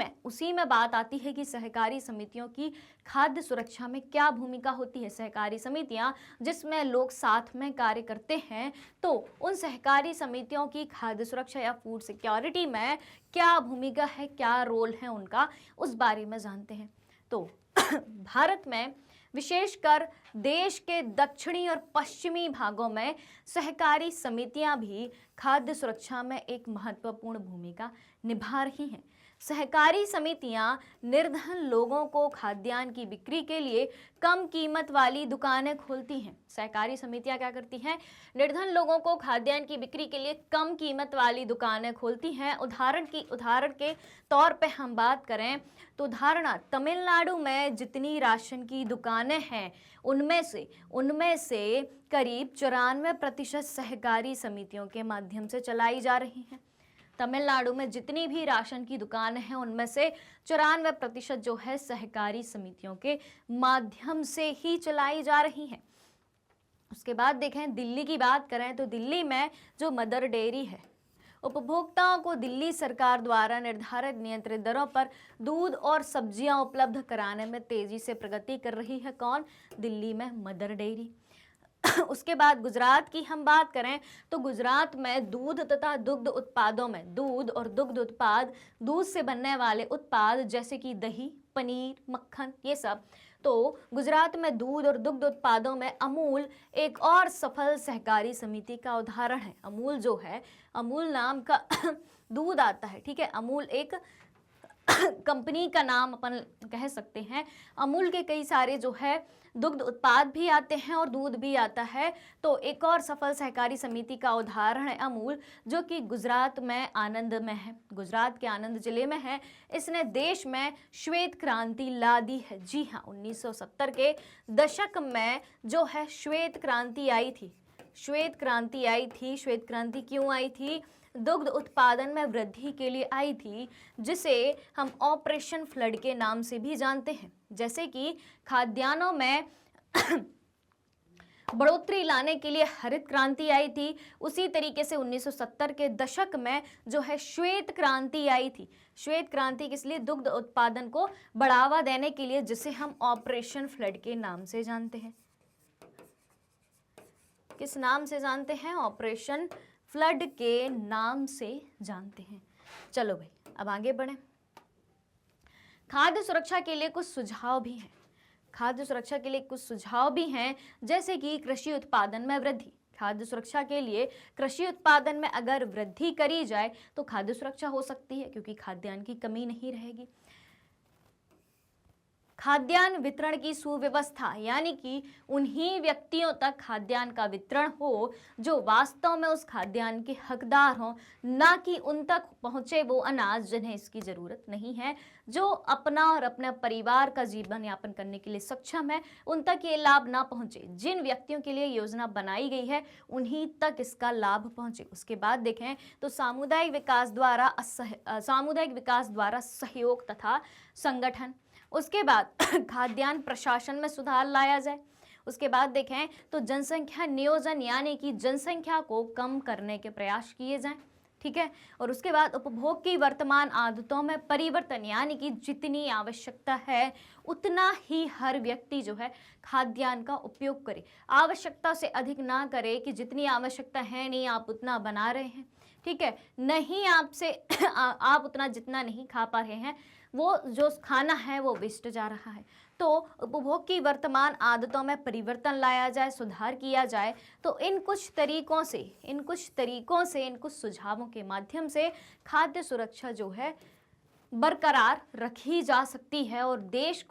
में बात आती है कि सहकारी समितियों की खाद्य सुरक्षा में क्या भूमिका होती है। सहकारी समितियां जिसमें लोग साथ में कार्य करते हैं, तो उन सहकारी समितियों की खाद्य सुरक्षा या फूड सिक्योरिटी में क्या भूमिका है, क्या रोल है उनका, उस बारे में जानते हैं। तो भारत में विशेषकर देश के दक्षिणी और पश्चिमी भागों में सहकारी समितियां भी खाद्य सुरक्षा में एक महत्वपूर्ण भूमिका निभा रही हैं। सहकारी समितियां निर्धन लोगों को खाद्यान्न की बिक्री के लिए कम कीमत वाली दुकानें खोलती हैं। सहकारी समितियां क्या करती हैं? निर्धन लोगों को खाद्यान्न की बिक्री के लिए कम कीमत वाली दुकानें खोलती हैं। उदाहरण के तौर पे हम बात करें तो धारणा तमिलनाडु में जितनी राशन की दुकानें हैं उनमें से करीब 94% सहकारी समितियों के माध्यम से चलाई जा रही हैं। तमिलनाडु में जितनी भी राशन की दुकानें हैं उनमें से 94% जो है सहकारी समितियों के माध्यम से ही चलाई जा रही हैं। उसके बाद देखें दिल्ली की बात करें तो दिल्ली में जो मदर डेयरी है, उपभोक्ताओं को दिल्ली सरकार द्वारा निर्धारित नियंत्रित दरों पर दूध और सब्जियां उपलब्ध कराने में तेजी से प्रगति कर रही है। कौन? दिल्ली में मदर डेयरी। उसके बाद गुजरात की हम बात करें तो गुजरात में दूध तथा दुग्ध उत्पादों में दूध और दुग्ध उत्पाद, दूध से बनने वाले उत्पाद जैसे कि दही, पनीर, मक्खन, ये सब। तो गुजरात में दूध और दुग्ध उत्पादों में अमूल एक और सफल सहकारी समिति का उदाहरण है। अमूल जो है, अमूल नाम का दूध आता है। ठीक है। अमूल एक कंपनी का नाम अपन कह सकते हैं। अमूल के कई सारे जो है दुग्ध उत्पाद भी आते हैं और दूध भी आता है। तो एक और सफल सहकारी समिति का उदाहरण है अमूल, जो कि गुजरात में आनंद में है, गुजरात के आनंद जिले में है। इसने देश में श्वेत क्रांति ला दी है। जी हाँ, 1970 के दशक में जो है श्वेत क्रांति आई थी। श्वेत क्रांति आई थी। श्वेत क्रांति क्यों आई थी? दुग्ध उत्पादन में वृद्धि के लिए आई थी, जिसे हम ऑपरेशन फ्लड के नाम से भी जानते हैं। जैसे कि खाद्यान्नों में बढ़ोतरी लाने के लिए हरित क्रांति आई थी, उसी तरीके से 1970 के दशक में जो है श्वेत क्रांति आई थी। श्वेत क्रांति किस लिए? दुग्ध उत्पादन को बढ़ावा देने के लिए, जिसे हम ऑपरेशन फ्लड के नाम से जानते हैं। किस नाम से जानते हैं? ऑपरेशन फ्लड के नाम से जानते हैं। चलो भाई अब आगे बढ़ें। खाद्य सुरक्षा के लिए कुछ सुझाव भी हैं। खाद्य सुरक्षा के लिए कुछ सुझाव भी हैं, जैसे कि कृषि उत्पादन में वृद्धि। खाद्य सुरक्षा के लिए कृषि उत्पादन में अगर वृद्धि करी जाए तो खाद्य सुरक्षा हो सकती है, क्योंकि खाद्यान्न की कमी नहीं रहेगी। खाद्यान्न वितरण की सुव्यवस्था, यानी कि उन्हीं व्यक्तियों तक खाद्यान्न का वितरण हो जो वास्तव में उस खाद्यान्न के हकदार हों, ना कि उन तक पहुंचे वो अनाज जिन्हें इसकी जरूरत नहीं है, जो अपना और अपने परिवार का जीवन यापन करने के लिए सक्षम है, उन तक ये लाभ ना पहुंचे। जिन व्यक्तियों के लिए योजना बनाई गई है उन्हीं तक इसका लाभ पहुंचे। उसके बाद देखें तो सामुदायिक विकास द्वारा सहयोग तथा संगठन। उसके बाद खाद्यान्न प्रशासन में सुधार लाया जाए। उसके बाद देखें तो जनसंख्या नियोजन, यानी कि जनसंख्या को कम करने के प्रयास किए जाएं, ठीक है। और उसके बाद उपभोग की वर्तमान आदतों में परिवर्तन, यानी कि जितनी आवश्यकता है उतना ही हर व्यक्ति जो है खाद्यान्न का उपयोग करे, आवश्यकता से अधिक ना करे कि जितनी आवश्यकता है नहीं आप उतना बना रहे हैं, ठीक है, नहीं आपसे आप उतना जितना नहीं खा पा रहे हैं, वो जो खाना है वो वेस्ट जा रहा है। तो उपभोग की वर्तमान आदतों में परिवर्तन लाया जाए, सुधार किया जाए। तो इन कुछ तरीकों से इन कुछ सुझावों के माध्यम से खाद्य सुरक्षा जो है बरकरार रखी जा सकती है और देश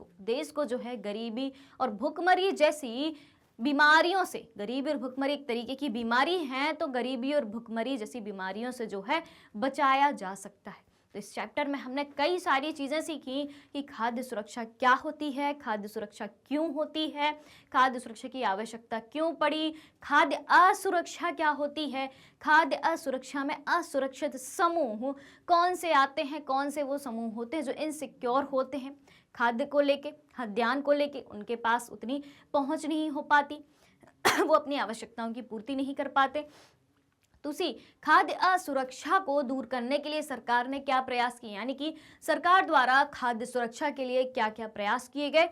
को जो है गरीबी और भुखमरी जैसी बीमारियों से, गरीबी और भुखमरी एक तरीके की बीमारी है, तो गरीबी और भुखमरी जैसी बीमारियों से जो है बचाया जा सकता है। तो इस चैप्टर में हमने कई सारी चीज़ें सीखी कि खाद्य सुरक्षा क्या होती है, खाद्य सुरक्षा क्यों होती है, खाद्य सुरक्षा की आवश्यकता क्यों पड़ी, खाद्य असुरक्षा क्या होती है, खाद्य असुरक्षा में असुरक्षित समूह कौन से आते हैं, कौन से वो समूह होते हैं जो इनसिक्योर होते हैं खाद्य को लेके, खाद्यान्न को लेके, उनके पास उतनी पहुंच नहीं हो पाती वो अपनी आवश्यकताओं की पूर्ति नहीं कर पाते। दूसरी, खाद्य असुरक्षा को दूर करने के लिए सरकार ने क्या प्रयास किए, यानी कि सरकार द्वारा खाद्य सुरक्षा के लिए क्या क्या प्रयास किए गए,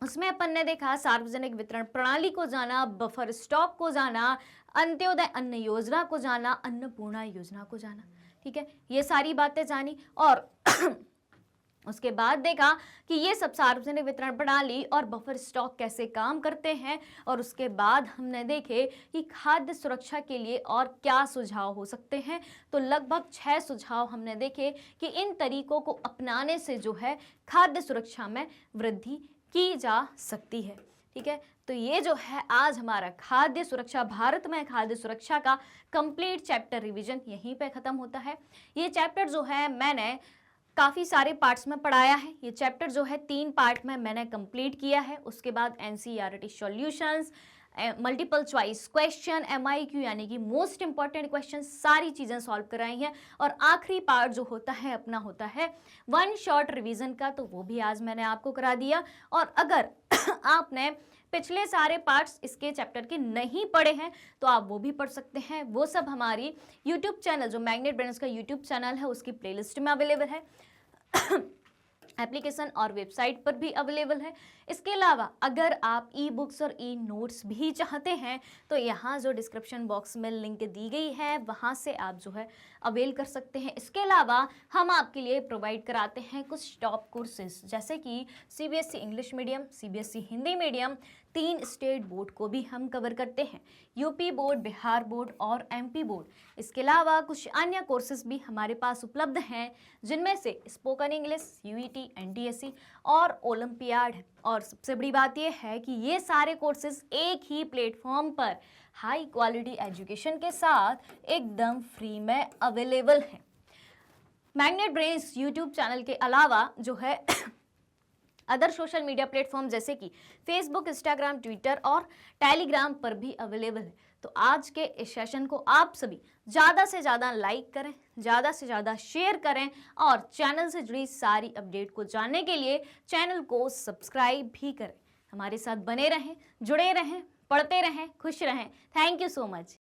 उसमें अपन ने देखा सार्वजनिक वितरण प्रणाली को जाना, बफर स्टॉक को जाना, अंत्योदय अन्न योजना को जाना, अन्नपूर्णा योजना को जाना, ठीक है, ये सारी बातें जानी। और उसके बाद देखा कि ये सब सार्वजनिक वितरण प्रणाली और बफर स्टॉक कैसे काम करते हैं। और उसके बाद हमने देखे कि खाद्य सुरक्षा के लिए और क्या सुझाव हो सकते हैं। तो लगभग 6 सुझाव हमने देखे कि इन तरीकों को अपनाने से जो है खाद्य सुरक्षा में वृद्धि की जा सकती है, ठीक है। तो ये जो है आज हमारा खाद्य सुरक्षा, भारत में खाद्य सुरक्षा का कंप्लीट चैप्टर रिवीजन यहीं पे खत्म होता है। ये चैप्टर जो है मैंने काफ़ी सारे पार्ट्स में पढ़ाया है। ये चैप्टर जो है 3 पार्ट में मैंने कंप्लीट किया है। उसके बाद NCERT solutions, multiple choice question, MIQ यानी कि मोस्ट इंपॉर्टेंट क्वेश्चन, सारी चीज़ें सॉल्व कराई हैं। और आखिरी पार्ट जो होता है अपना होता है वन शॉट रिवीजन का, तो वो भी आज मैंने आपको करा दिया। और अगर आपने पिछले सारे पार्ट्स इसके चैप्टर के नहीं पढ़े हैं तो आप वो भी पढ़ सकते हैं। वो सब हमारी यूट्यूब चैनल, जो मैग्नेट ब्रेन्स का यूट्यूब चैनल है, उसकी प्लेलिस्ट में अवेलेबल है एप्लीकेशन और वेबसाइट पर भी अवेलेबल है। इसके अलावा अगर आप ई बुक्स और ई नोट्स भी चाहते हैं तो यहाँ जो डिस्क्रिप्शन बॉक्स में लिंक दी गई है वहाँ से आप जो है अवेल कर सकते हैं। इसके अलावा हम आपके लिए प्रोवाइड कराते हैं कुछ टॉप कोर्सेज, जैसे कि CBSE English medium, CBSE Hindi medium, 3 state board को भी हम कवर करते हैं, यूपी बोर्ड, बिहार बोर्ड और एमपी बोर्ड। इसके अलावा कुछ अन्य कोर्सेज भी हमारे पास उपलब्ध हैं, जिनमें से स्पोकन इंग्लिश, यूईटी, एनटीएससी और ओलंपियाड है। और सबसे बड़ी बात यह है कि ये सारे कोर्सेज एक ही प्लेटफॉर्म पर हाई क्वालिटी एजुकेशन के साथ एकदम फ्री में अवेलेबल है। मैग्नेट ब्रेन्स यूट्यूब चैनल के अलावा जो है अदर सोशल मीडिया प्लेटफॉर्म जैसे कि फेसबुक, इंस्टाग्राम, ट्विटर और टेलीग्राम पर भी अवेलेबल है। तो आज के इस सेशन को आप सभी ज़्यादा से ज़्यादा लाइक करें, ज़्यादा से ज़्यादा शेयर करें और चैनल से जुड़ी सारी अपडेट को जानने के लिए चैनल को सब्सक्राइब भी करें। हमारे साथ बने रहें, जुड़े रहें, पढ़ते रहें, खुश रहें। Thank you so much.